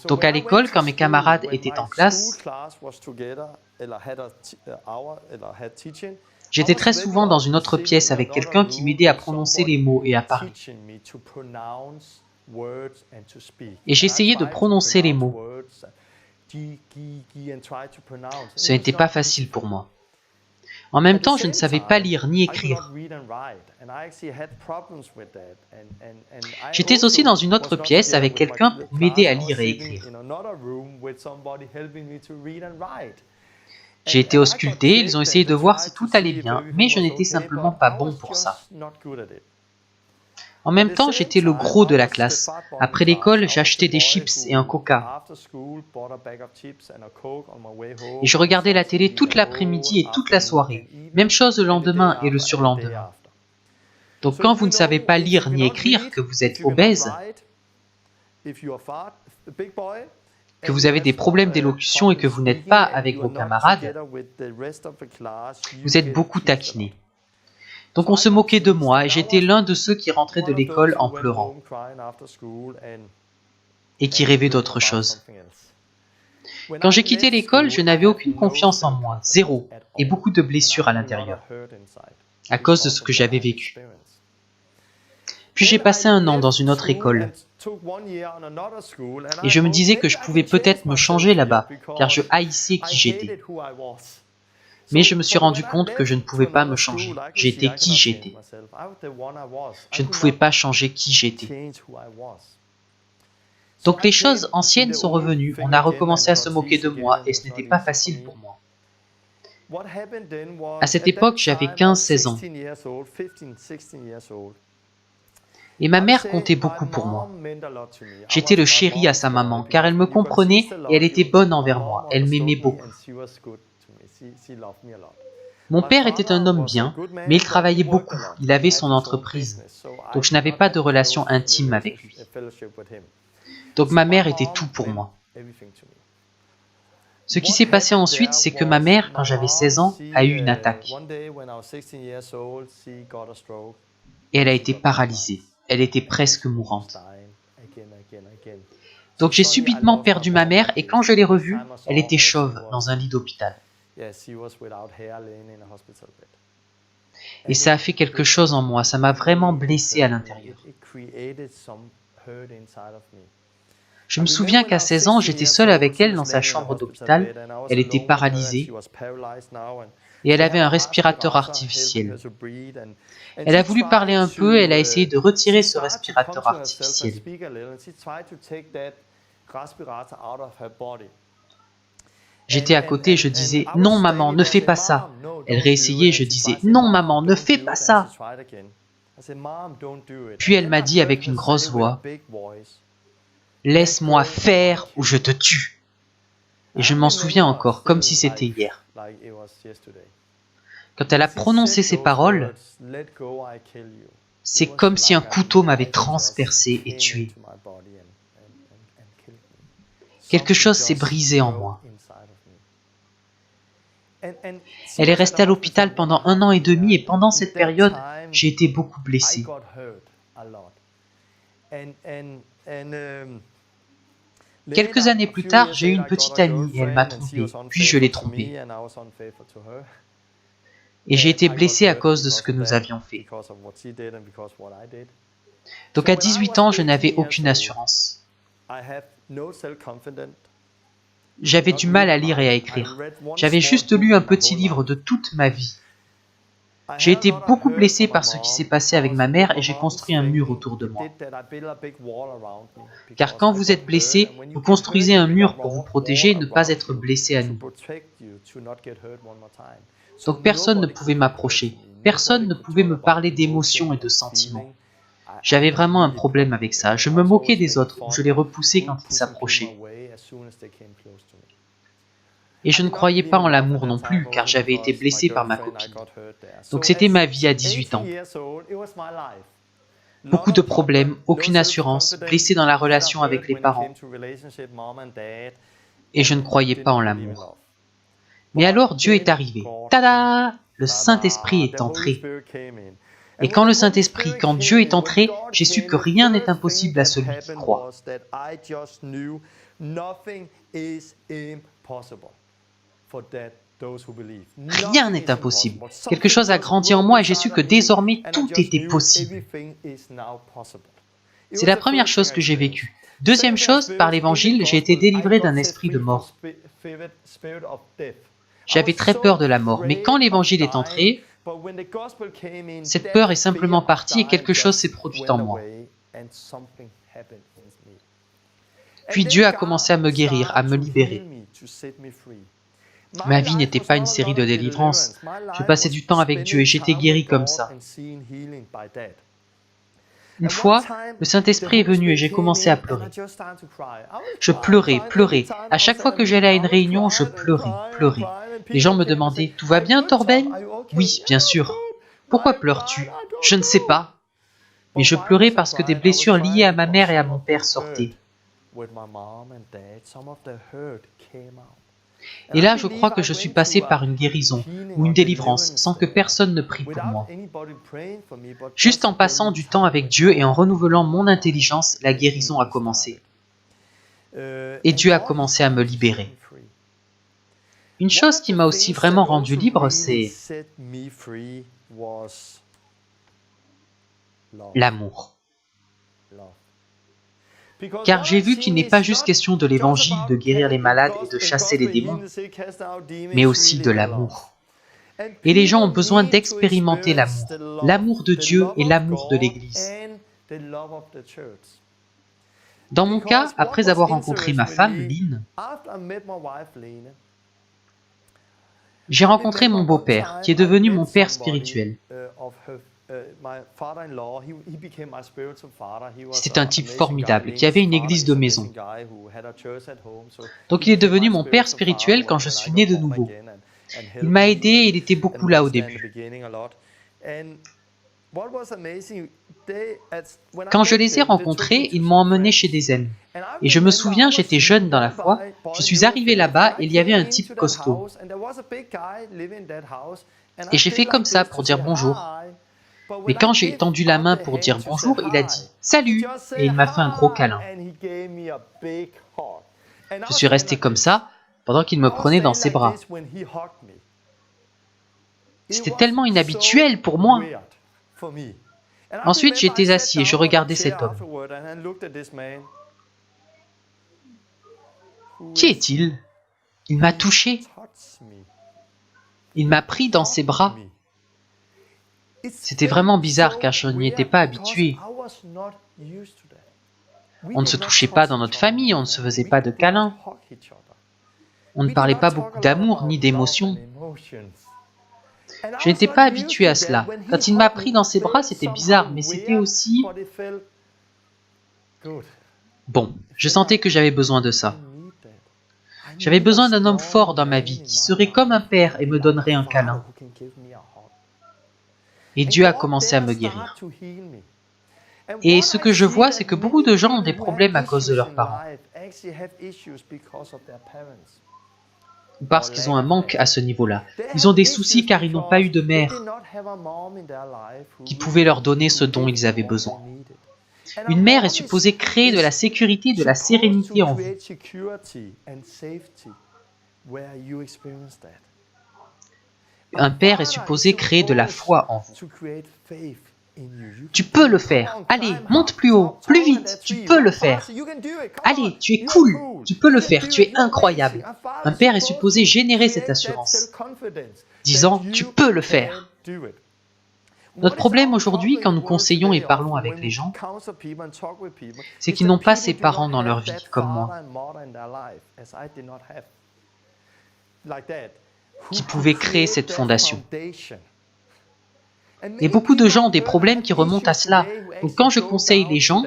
Speaker 1: Donc à l'école, quand mes camarades étaient en classe, j'étais très souvent dans une autre pièce avec quelqu'un qui m'aidait à prononcer les mots et à parler. Et j'essayais de prononcer les mots. Ce n'était pas facile pour moi. En même temps, je ne savais pas lire ni écrire. J'étais aussi dans une autre pièce avec quelqu'un pour m'aider à lire et écrire. J'ai été ausculté, ils ont essayé de voir si tout allait bien, mais je n'étais simplement pas bon pour ça. En même temps, j'étais le gros de la classe. Après l'école, j'achetais des chips et un coca. Et je regardais la télé toute l'après-midi et toute la soirée. Même chose le lendemain et le surlendemain. Donc quand vous ne savez pas lire ni écrire, que vous êtes obèse, que vous avez des problèmes d'élocution et que vous n'êtes pas avec vos camarades, vous êtes beaucoup taquiné. Donc on se moquait de moi et j'étais l'un de ceux qui rentraient de l'école en pleurant et qui rêvaient d'autre chose. Quand j'ai quitté l'école, je n'avais aucune confiance en moi, zéro, et beaucoup de blessures à l'intérieur, à cause de ce que j'avais vécu. Puis j'ai passé 1 an dans une autre école, et je me disais que je pouvais peut-être me changer là-bas, car je haïssais qui j'étais. Mais je me suis rendu compte que je ne pouvais pas me changer. J'étais qui j'étais. Je ne pouvais pas changer qui j'étais. Donc les choses anciennes sont revenues. On a recommencé à se moquer de moi et ce n'était pas facile pour moi. À cette époque, j'avais 15-16 ans. Et ma mère comptait beaucoup pour moi. J'étais le chéri à sa maman, car elle me comprenait et elle était bonne envers moi. Elle m'aimait beaucoup. Mon père était un homme bien, mais il travaillait beaucoup. Il avait son entreprise. Donc je n'avais pas de relation intime avec lui. Donc ma mère était tout pour moi. Ce qui s'est passé ensuite, c'est que ma mère, quand j'avais 16 ans, a eu une attaque. Et elle a été paralysée. Elle était presque mourante. Donc j'ai subitement perdu ma mère et quand je l'ai revue, elle était chauve dans un lit d'hôpital. Et ça a fait quelque chose en moi, ça m'a vraiment blessé à l'intérieur. Je me souviens qu'à 16 ans, j'étais seul avec elle dans sa chambre d'hôpital. Elle était paralysée et elle avait un respirateur artificiel. Elle a voulu parler un peu, elle a essayé de retirer ce respirateur artificiel. J'étais à côté, je disais « Non maman, ne fais pas ça ». Elle réessayait, je disais « Non maman, ne fais pas ça ». Puis elle m'a dit avec une grosse voix « Laisse-moi faire ou je te tue ». Et je m'en souviens encore, comme si c'était hier. Quand elle a prononcé ces paroles, c'est comme si un couteau m'avait transpercé et tué. Quelque chose s'est brisé en moi. Elle est restée à l'hôpital pendant 1 an et demi et pendant cette période, j'ai été beaucoup blessé. Quelques années plus tard, j'ai eu une petite amie et elle m'a trompé, puis je l'ai trompée. Et j'ai été blessé à cause de ce que nous avions fait. Donc à 18 ans, je n'avais aucune assurance. J'avais du mal à lire et à écrire. J'avais juste lu un petit livre de toute ma vie. J'ai été beaucoup blessé par ce qui s'est passé avec ma mère et j'ai construit un mur autour de moi. Car quand vous êtes blessé, vous construisez un mur pour vous protéger et ne pas être blessé à nouveau. Donc personne ne pouvait m'approcher. Personne ne pouvait me parler d'émotions et de sentiments. J'avais vraiment un problème avec ça. Je me moquais des autres ou je les repoussais quand ils s'approchaient. Et je ne croyais pas en l'amour non plus, car j'avais été blessé par ma copine. Donc c'était ma vie à 18 ans. Beaucoup de problèmes, aucune assurance, blessé dans la relation avec les parents. Et je ne croyais pas en l'amour. Mais alors Dieu est arrivé. Tada! Le Saint-Esprit est entré. Et quand le Saint-Esprit, quand Dieu est entré, j'ai su que rien n'est impossible à celui qui croit. Rien n'est impossible. Quelque chose a grandi en moi et j'ai su que désormais tout était possible. C'est la première chose que j'ai vécue. Deuxième chose, par l'Évangile, j'ai été délivré d'un esprit de mort. J'avais très peur de la mort, mais quand l'Évangile est entré, cette peur est simplement partie et quelque chose s'est produit en moi. Puis Dieu a commencé à me guérir, à me libérer. Ma vie n'était pas une série de délivrances. Je passais du temps avec Dieu et j'étais guéri comme ça. Une fois, le Saint-Esprit est venu et j'ai commencé à pleurer. Je pleurais, pleurais. À chaque fois que j'allais à une réunion, je pleurais, pleurais. Les gens me demandaient « Tout va bien, Torben ?» Oui, bien sûr. « Pourquoi pleures-tu » Je ne sais pas. Mais je pleurais parce que des blessures liées à ma mère et à mon père sortaient. Et là, je crois que je suis passé par une guérison ou une délivrance sans que personne ne prie pour moi. Juste en passant du temps avec Dieu et en renouvelant mon intelligence, la guérison a commencé. Et Dieu a commencé à me libérer. Une chose qui m'a aussi vraiment rendu libre, c'est l'amour. Car j'ai vu qu'il n'est pas juste question de l'évangile, de guérir les malades et de chasser les démons, mais aussi de l'amour. Et les gens ont besoin d'expérimenter l'amour, l'amour de Dieu et l'amour de l'Église. Dans mon cas, après avoir rencontré ma femme, Lynn, j'ai rencontré mon beau-père, qui est devenu mon père spirituel. C'était un type formidable, qui avait une église de maison. Donc il est devenu mon père spirituel quand je suis né de nouveau. Il m'a aidé et il était beaucoup là au début. Quand je les ai rencontrés, ils m'ont emmené chez des amis. Et je me souviens, j'étais jeune dans la foi, je suis arrivé là-bas et il y avait un type costaud. Et j'ai fait comme ça pour dire bonjour. Mais quand j'ai tendu la main pour dire bonjour, il a dit « Salut !» et il m'a fait un gros câlin. Je suis resté comme ça pendant qu'il me prenait dans ses bras. C'était tellement inhabituel pour moi. Ensuite, j'étais assis et je regardais cet homme. Qui est-il? Il m'a touché. Il m'a pris dans ses bras. C'était vraiment bizarre car je n'y étais pas habitué. On ne se touchait pas dans notre famille, on ne se faisait pas de câlins. On ne parlait pas beaucoup d'amour ni d'émotion. Je n'étais pas habitué à cela. Quand il m'a pris dans ses bras, c'était bizarre, mais c'était aussi... Bon, je sentais que j'avais besoin de ça. J'avais besoin d'un homme fort dans ma vie, qui serait comme un père et me donnerait un câlin. Et Dieu a commencé à me guérir. Et ce que je vois, c'est que beaucoup de gens ont des problèmes à cause de leurs parents. Ou parce qu'ils ont un manque à ce niveau-là. Ils ont des soucis car ils n'ont pas eu de mère qui pouvait leur donner ce dont ils avaient besoin. Une mère est supposée créer de la sécurité, de la sérénité en vous. Un père est supposé créer de la foi en vous. Tu peux le faire. Allez, monte plus haut, plus vite, tu peux le faire. Allez, tu es cool, tu peux le faire, tu es incroyable. Un père est supposé générer cette assurance, disant « tu peux le faire ». Notre problème aujourd'hui, quand nous conseillons et parlons avec les gens, c'est qu'ils n'ont pas ces parents dans leur vie, comme moi, qui pouvaient créer cette fondation. Et beaucoup de gens ont des problèmes qui remontent à cela. Donc quand je conseille les gens,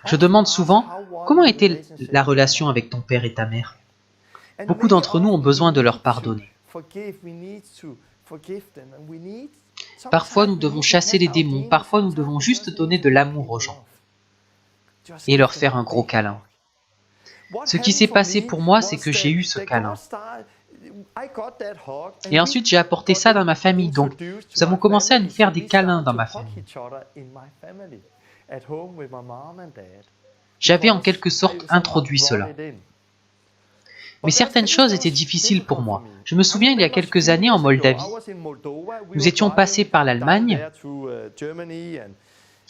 Speaker 1: je demande souvent « Comment était la relation avec ton père et ta mère ?» Beaucoup d'entre nous ont besoin de leur pardonner. Parfois, nous devons chasser les démons. Parfois, nous devons juste donner de l'amour aux gens et leur faire un gros câlin. Ce qui s'est passé pour moi, c'est que j'ai eu ce câlin. Et ensuite, j'ai apporté ça dans ma famille. Donc, nous avons commencé à nous faire des câlins dans ma famille. J'avais en quelque sorte introduit cela. Mais certaines choses étaient difficiles pour moi. Je me souviens, il y a quelques années en Moldavie, nous étions passés par l'Allemagne,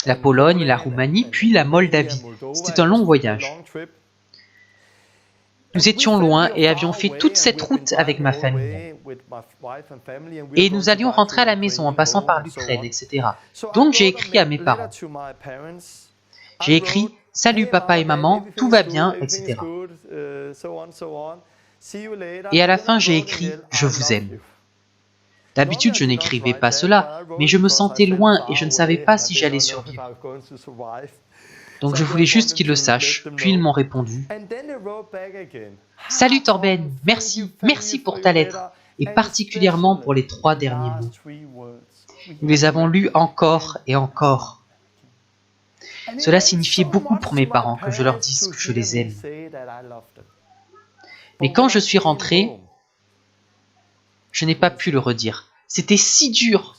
Speaker 1: la Pologne, la Roumanie, puis la Moldavie. C'était un long voyage. Nous étions loin et avions fait toute cette route avec ma famille. Et nous allions rentrer à la maison en passant par l'Ukraine, etc. Donc j'ai écrit à mes parents. J'ai écrit « Salut papa et maman, tout va bien, etc. » Et à la fin, j'ai écrit « Je vous aime ». D'habitude, je n'écrivais pas cela, mais je me sentais loin et je ne savais pas si j'allais survivre. Donc je voulais juste qu'ils le sachent, puis ils m'ont répondu « Salut Torben, merci, merci pour ta lettre, et particulièrement pour les 3 derniers mots. Nous les avons lus encore et encore. Cela signifiait beaucoup pour mes parents que je leur dise que je les aime. Mais quand je suis rentré, je n'ai pas pu le redire. C'était si dur.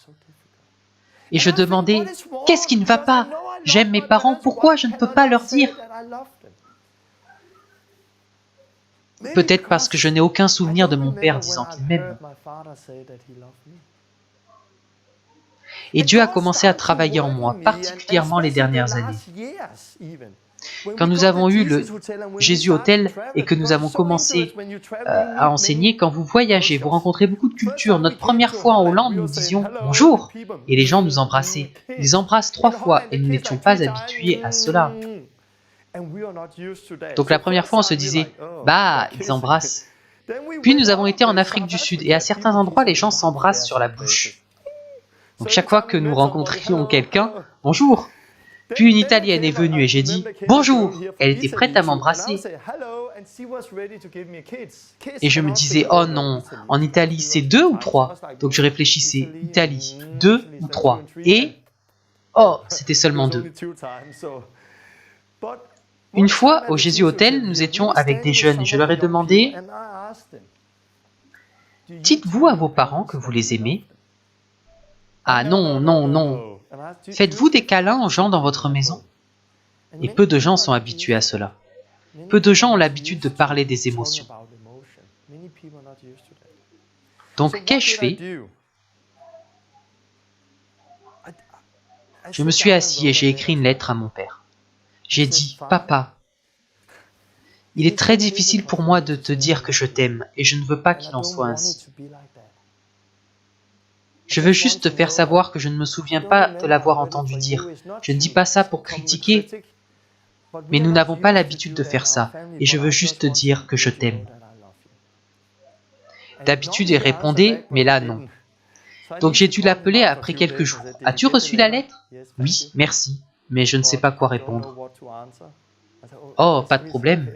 Speaker 1: Et je demandais, qu'est-ce qui ne va pas? J'aime mes parents, pourquoi je ne peux pas leur dire? Peut-être parce que je n'ai aucun souvenir de mon père disant qu'il m'aime. Et Dieu a commencé à travailler en moi, particulièrement les dernières années. Quand nous avons eu le Jésus Hôtel et que nous avons commencé à enseigner, quand vous voyagez, vous rencontrez beaucoup de cultures. Notre première fois en Hollande, nous disions « bonjour » et les gens nous embrassaient. Ils embrassent 3 fois et nous n'étions pas habitués à cela. Donc la première fois, on se disait « bah, ils embrassent ». Puis nous avons été en Afrique du Sud et à certains endroits, les gens s'embrassent sur la bouche. Donc chaque fois que nous rencontrions quelqu'un, « bonjour ». Puis une Italienne est venue et j'ai dit « bonjour ». Elle était prête à m'embrasser. Et je me disais « oh non, en Italie c'est 2 ou 3 ?» Donc je réfléchissais « Italie, 2 ou 3 ?» Et oh, c'était seulement 2. Une fois, au Jésus Hôtel, nous étions avec des jeunes et je leur ai demandé « dites-vous à vos parents que vous les aimez ?» Ah non, non, non. Faites-vous des câlins aux gens dans votre maison? Et peu de gens sont habitués à cela. Peu de gens ont l'habitude de parler des émotions. Donc, qu'ai-je fait? Je me suis assis et j'ai écrit une lettre à mon père. J'ai dit, « Papa, il est très difficile pour moi de te dire que je t'aime et je ne veux pas qu'il en soit ainsi. Je veux juste te faire savoir que je ne me souviens pas de l'avoir entendu dire. Je ne dis pas ça pour critiquer, mais nous n'avons pas l'habitude de faire ça, et je veux juste te dire que je t'aime. » D'habitude, il répondait, mais là, non. Donc j'ai dû l'appeler après quelques jours. « As-tu reçu la lettre? »« Oui, merci, mais je ne sais pas quoi répondre. »« Oh, pas de problème. »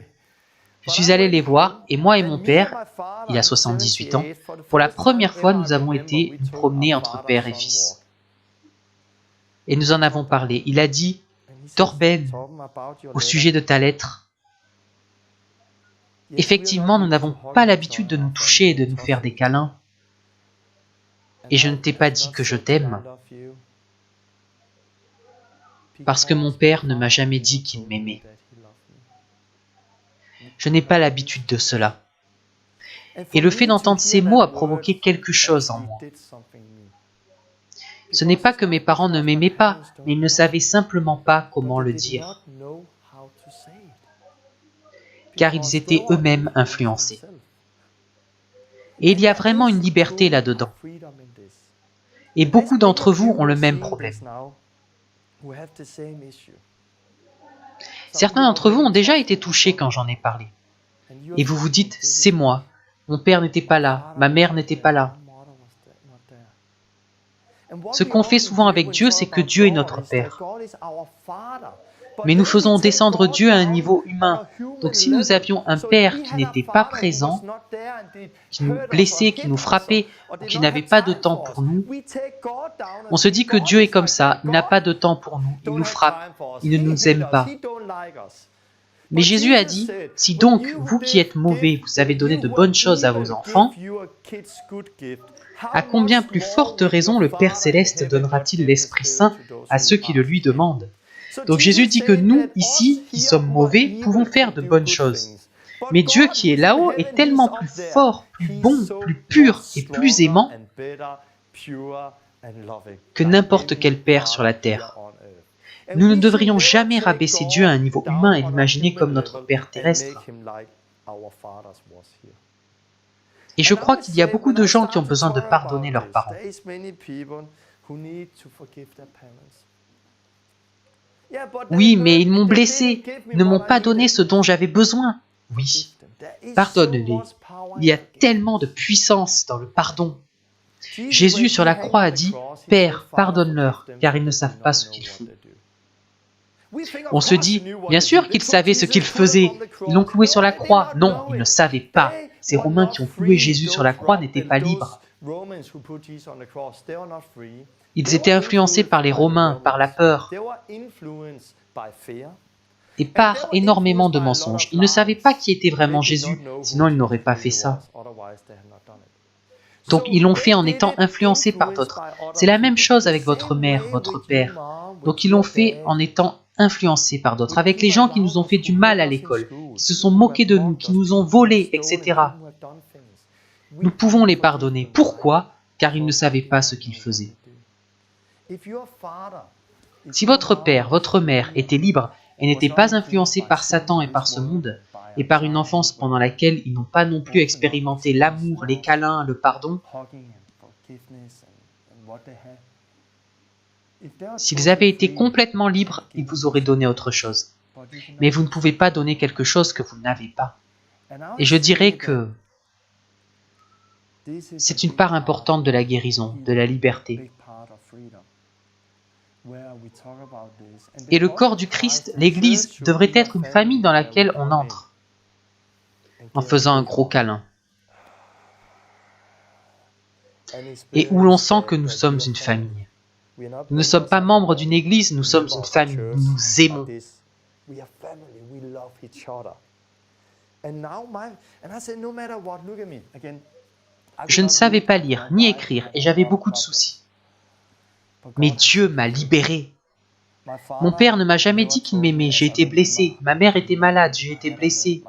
Speaker 1: Je suis allé les voir, et moi et mon père, il a 78 ans, pour la première fois, nous avons été nous promener entre père et fils. Et nous en avons parlé. Il a dit, « Torben, au sujet de ta lettre, effectivement, nous n'avons pas l'habitude de nous toucher et de nous faire des câlins. Et je ne t'ai pas dit que je t'aime, parce que mon père ne m'a jamais dit qu'il m'aimait. Je n'ai pas l'habitude de cela. » Et le fait d'entendre ces mots a provoqué quelque chose en moi. Ce n'est pas que mes parents ne m'aimaient pas, mais ils ne savaient simplement pas comment le dire, car ils étaient eux-mêmes influencés. Et il y a vraiment une liberté là-dedans. Et beaucoup d'entre vous ont le même problème. Certains d'entre vous ont déjà été touchés quand j'en ai parlé. Et vous vous dites, c'est moi. Mon père n'était pas là, ma mère n'était pas là. Ce qu'on fait souvent avec Dieu, c'est que Dieu est notre Père. Mais nous faisons descendre Dieu à un niveau humain. Donc si nous avions un Père qui n'était pas présent, qui nous blessait, qui nous frappait, ou qui n'avait pas de temps pour nous, on se dit que Dieu est comme ça, il n'a pas de temps pour nous, il nous frappe, il ne nous aime pas. Mais Jésus a dit, si donc, vous qui êtes mauvais, vous avez donné de bonnes choses à vos enfants, à combien plus forte raison le Père Céleste donnera-t-il l'Esprit Saint à ceux qui le lui demandent? Donc Jésus dit que nous, ici, qui sommes mauvais, pouvons faire de bonnes choses. Mais Dieu qui est là-haut est tellement plus fort, plus bon, plus pur et plus aimant que n'importe quel Père sur la terre. Nous ne devrions jamais rabaisser Dieu à un niveau humain et l'imaginer comme notre Père terrestre. Et je crois qu'il y a beaucoup de gens qui ont besoin de pardonner leurs parents. Oui, mais ils m'ont blessé, ils ne m'ont pas donné ce dont j'avais besoin. Oui, pardonne-les. Il y a tellement de puissance dans le pardon. Jésus sur la croix a dit, « Père, pardonne-leur, car ils ne savent pas ce qu'ils font. » On se dit, bien sûr qu'ils savaient ce qu'ils faisaient, ils l'ont cloué sur la croix. Non, ils ne savaient pas. Ces Romains qui ont cloué Jésus sur la croix n'étaient pas libres. Ils étaient influencés par les Romains, par la peur, et par énormément de mensonges. Ils ne savaient pas qui était vraiment Jésus, sinon ils n'auraient pas fait ça. Donc ils l'ont fait en étant influencés par d'autres. C'est la même chose avec votre mère, votre père. Donc ils l'ont fait en étant influencés par d'autres, avec les gens qui nous ont fait du mal à l'école, qui se sont moqués de nous, qui nous ont volés, etc. Nous pouvons les pardonner. Pourquoi? Car ils ne savaient pas ce qu'ils faisaient. Si votre père, votre mère était libre et n'était pas influencé par Satan et par ce monde, et par une enfance pendant laquelle ils n'ont pas non plus expérimenté l'amour, les câlins, le pardon, s'ils avaient été complètement libres, ils vous auraient donné autre chose. Mais vous ne pouvez pas donner quelque chose que vous n'avez pas. Et je dirais que c'est une part importante de la guérison, de la liberté. Et le corps du Christ, l'Église, devrait être une famille dans laquelle on entre, en faisant un gros câlin. Et où l'on sent que nous sommes une famille. Nous ne sommes pas membres d'une église, nous sommes une famille, nous nous aimons. Je ne savais pas lire ni écrire et j'avais beaucoup de soucis. Mais Dieu m'a libéré. Mon père ne m'a jamais dit qu'il m'aimait, j'ai été blessé. Ma mère était malade, j'ai été blessé.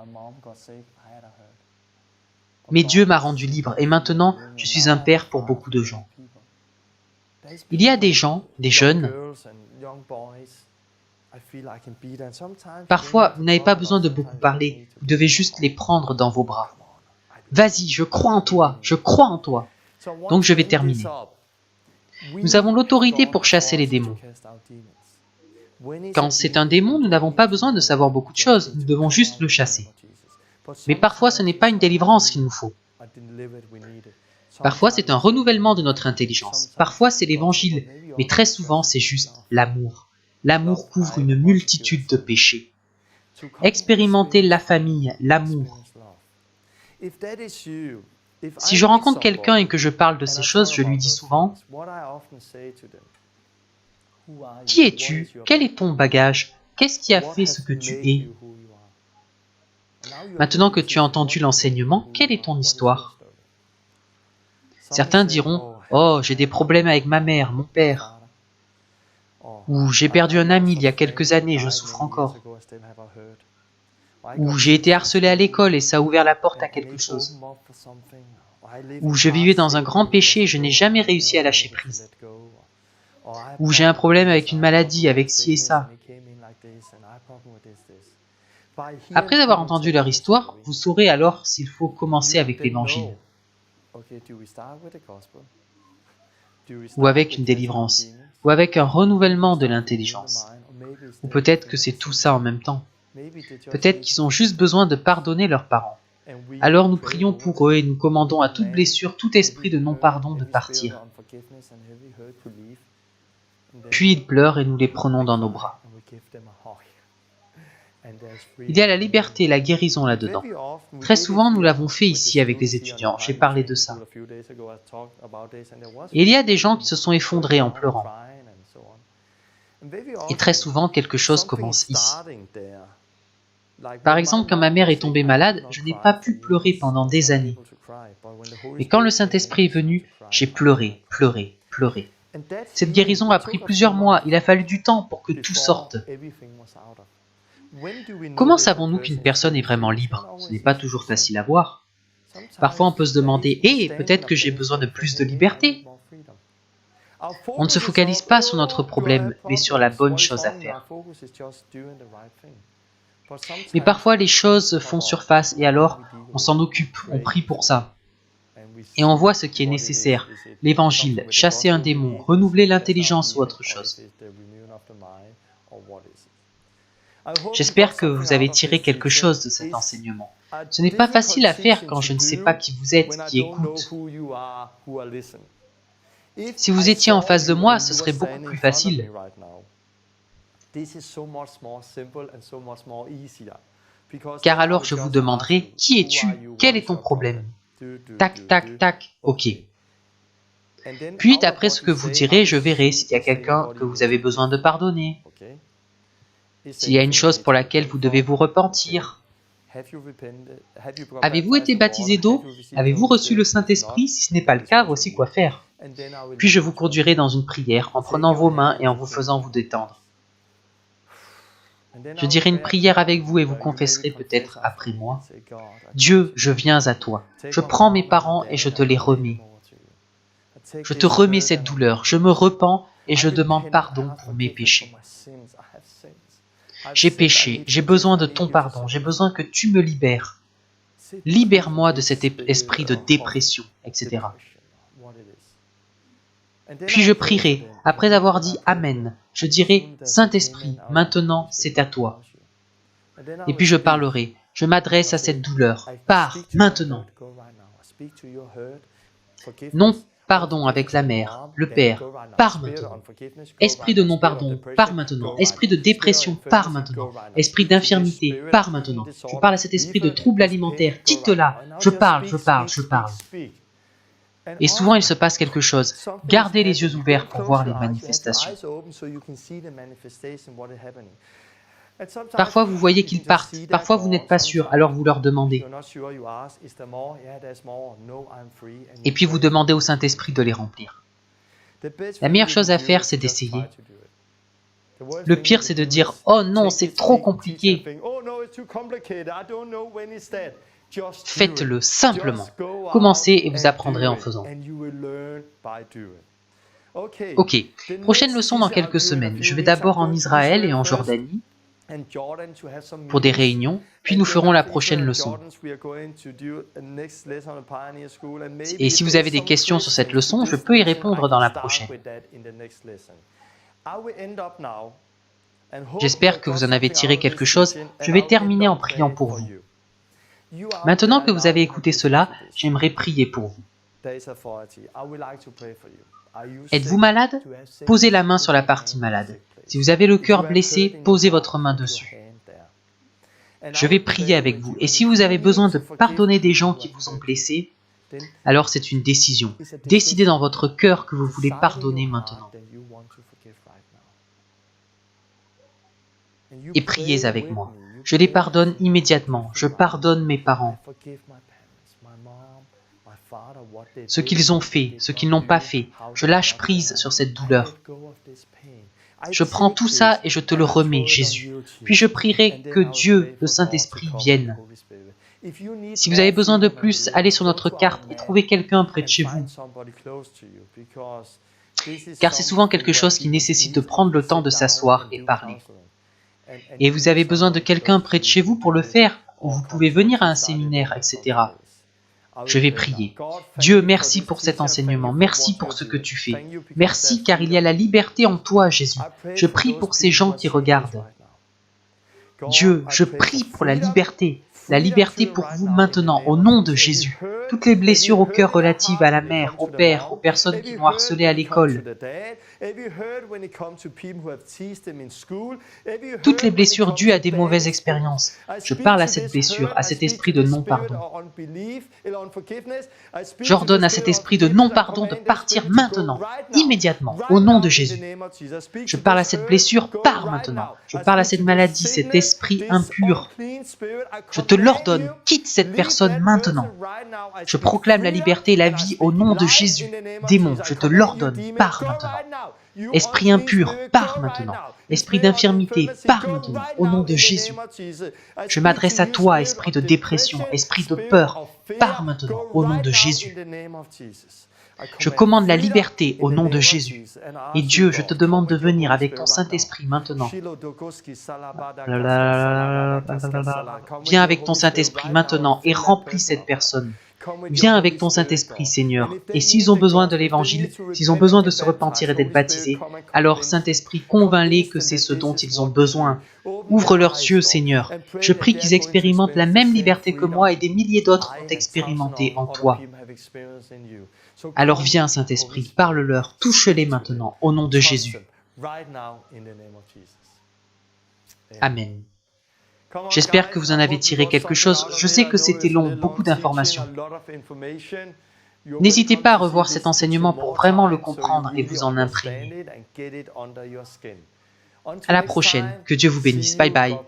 Speaker 1: Mais Dieu m'a rendu libre et maintenant je suis un père pour beaucoup de gens. Il y a des gens, des jeunes, parfois vous n'avez pas besoin de beaucoup parler, vous devez juste les prendre dans vos bras. Vas-y, je crois en toi, je crois en toi. Donc je vais terminer. Nous avons l'autorité pour chasser les démons. Quand c'est un démon, nous n'avons pas besoin de savoir beaucoup de choses, nous devons juste le chasser. Mais parfois ce n'est pas une délivrance qu'il nous faut. Parfois c'est un renouvellement de notre intelligence. Parfois c'est l'évangile, mais très souvent c'est juste l'amour. L'amour couvre une multitude de péchés. Expérimentez la famille, l'amour. Si je rencontre quelqu'un et que je parle de ces choses, je lui dis souvent « Qui es-tu? Quel est ton bagage? Qu'est-ce qui a fait ce que tu es ?» Maintenant que tu as entendu l'enseignement, quelle est ton histoire? Certains diront « Oh, j'ai des problèmes avec ma mère, mon père. » Ou « J'ai perdu un ami il y a quelques années, je souffre encore. » Ou « J'ai été harcelé à l'école et ça a ouvert la porte à quelque chose. » Ou « Je vivais dans un grand péché et je n'ai jamais réussi à lâcher prise. » Ou j'ai un problème avec une maladie, avec ci et ça. Après avoir entendu leur histoire, vous saurez alors s'il faut commencer avec l'Évangile ou avec une délivrance, ou avec un renouvellement de l'intelligence. Ou peut-être que c'est tout ça en même temps. Peut-être qu'ils ont juste besoin de pardonner leurs parents. Alors nous prions pour eux et nous commandons à toute blessure, tout esprit de non-pardon de partir. Puis ils pleurent et nous les prenons dans nos bras. Il y a la liberté et la guérison là-dedans. Très souvent, nous l'avons fait ici avec les étudiants. J'ai parlé de ça. Et il y a des gens qui se sont effondrés en pleurant. Et très souvent, quelque chose commence ici. Par exemple, quand ma mère est tombée malade, je n'ai pas pu pleurer pendant des années. Mais quand le Saint-Esprit est venu, j'ai pleuré, pleuré, pleuré. Cette guérison a pris plusieurs mois. Il a fallu du temps pour que tout sorte. Comment savons-nous qu'une personne est vraiment libre? Ce n'est pas toujours facile à voir. Parfois, on peut se demander « Eh, peut-être que j'ai besoin de plus de liberté ?» On ne se focalise pas sur notre problème, mais sur la bonne chose à faire. Mais parfois, les choses font surface et alors, on s'en occupe, on prie pour ça. Et on voit ce qui est nécessaire, l'évangile, chasser un démon, renouveler l'intelligence ou autre chose. J'espère que vous avez tiré quelque chose de cet enseignement. Ce n'est pas facile à faire quand je ne sais pas qui vous êtes, qui écoute. Si vous étiez en face de moi, ce serait beaucoup plus facile. Car alors je vous demanderai, qui es-tu? Quel est ton problème? Tac, tac, tac, ok. Puis d'après ce que vous direz, je verrai s'il y a quelqu'un que vous avez besoin de pardonner. S'il y a une chose pour laquelle vous devez vous repentir. Avez-vous été baptisé d'eau? Avez-vous reçu le Saint-Esprit? Si ce n'est pas le cas, voici quoi faire. Puis je vous conduirai dans une prière en prenant vos mains et en vous faisant vous détendre. Je dirai une prière avec vous et vous confesserez peut-être après moi. Dieu, je viens à toi. Je prends mes parents et je te les remets. Je te remets cette douleur. Je me repens et je demande pardon pour mes péchés. J'ai péché, j'ai besoin de ton pardon, j'ai besoin que tu me libères. Libère-moi de cet esprit de dépression, etc. Puis je prierai, après avoir dit Amen, je dirai Saint-Esprit, maintenant c'est à toi. Et puis je parlerai, je m'adresse à cette douleur, pars maintenant. Non, pardon avec la mère, le père, pars maintenant. Esprit de non-pardon, pars maintenant. Esprit de dépression, pars maintenant. Esprit d'infirmité, pars maintenant. Je parle à cet esprit de trouble alimentaire, quitte-la. Je parle, je parle, je parle. Et souvent il se passe quelque chose. Gardez les yeux ouverts pour voir les manifestations. Parfois vous voyez qu'ils partent, parfois vous n'êtes pas sûr, alors vous leur demandez. Et puis vous demandez au Saint-Esprit de les remplir. La meilleure chose à faire, c'est d'essayer. Le pire, c'est de dire « Oh non, c'est trop compliqué !» Faites-le simplement. Commencez et vous apprendrez en faisant. Ok, prochaine leçon dans quelques semaines. Je vais d'abord en Israël et en Jordanie pour des réunions, puis nous ferons la prochaine leçon. Et si vous avez des questions sur cette leçon, je peux y répondre dans la prochaine. J'espère que vous en avez tiré quelque chose. Je vais terminer en priant pour vous. Maintenant que vous avez écouté cela, j'aimerais prier pour vous. Êtes-vous malade? Posez la main sur la partie malade. Si vous avez le cœur blessé, posez votre main dessus. Je vais prier avec vous. Et si vous avez besoin de pardonner des gens qui vous ont blessé, alors c'est une décision. Décidez dans votre cœur que vous voulez pardonner maintenant. Et priez avec moi. Je les pardonne immédiatement. Je pardonne mes parents. Ce qu'ils ont fait, ce qu'ils n'ont pas fait. Je lâche prise sur cette douleur. Je prends tout ça et je te le remets, Jésus. Puis je prierai que Dieu, le Saint-Esprit, vienne. Si vous avez besoin de plus, allez sur notre carte et trouvez quelqu'un près de chez vous. car c'est souvent quelque chose qui nécessite de prendre le temps de s'asseoir et parler. Et vous avez besoin de quelqu'un près de chez vous pour le faire, ou vous pouvez venir à un séminaire, etc. Je vais prier. Dieu, merci pour cet enseignement, merci pour ce que tu fais. Merci car il y a la liberté en toi, Jésus. Je prie pour ces gens qui regardent. Dieu, je prie pour la liberté pour vous maintenant, au nom de Jésus. Toutes les blessures au cœur relatives à la mère, au père, aux personnes qui m'ont harcelé à l'école, toutes les blessures dues à des mauvaises expériences. Je parle à cette blessure, à cet esprit de non-pardon. J'ordonne à cet esprit de non-pardon de partir maintenant, immédiatement, au nom de Jésus. Je parle à cette blessure, pars maintenant. Je parle à cette maladie, cet esprit impur. Je te l'ordonne, quitte cette personne maintenant. Je proclame la liberté et la vie au nom de Jésus. Démon, je te l'ordonne, pars maintenant. Esprit impur, pars maintenant. Esprit d'infirmité, pars maintenant, au nom de Jésus. Je m'adresse à toi, esprit de dépression, esprit de peur, pars maintenant, au nom de Jésus. Je commande la liberté au nom de Jésus. Et Dieu, je te demande de venir avec ton Saint-Esprit maintenant. Viens avec ton Saint-Esprit maintenant et remplis cette personne. Viens avec ton Saint-Esprit, Seigneur. Et s'ils ont besoin de l'Évangile, s'ils ont besoin de se repentir et d'être baptisés, alors Saint-Esprit, convainc-les que c'est ce dont ils ont besoin. Ouvre leurs yeux, Seigneur. Je prie qu'ils expérimentent la même liberté que moi et des milliers d'autres ont expérimenté en toi. Alors viens, Saint-Esprit, parle-leur, touche-les maintenant, au nom de Jésus. Amen. J'espère que vous en avez tiré quelque chose. Je sais que c'était long, beaucoup d'informations. N'hésitez pas à revoir cet enseignement pour vraiment le comprendre et vous en imprégner. À la prochaine. Que Dieu vous bénisse. Bye bye.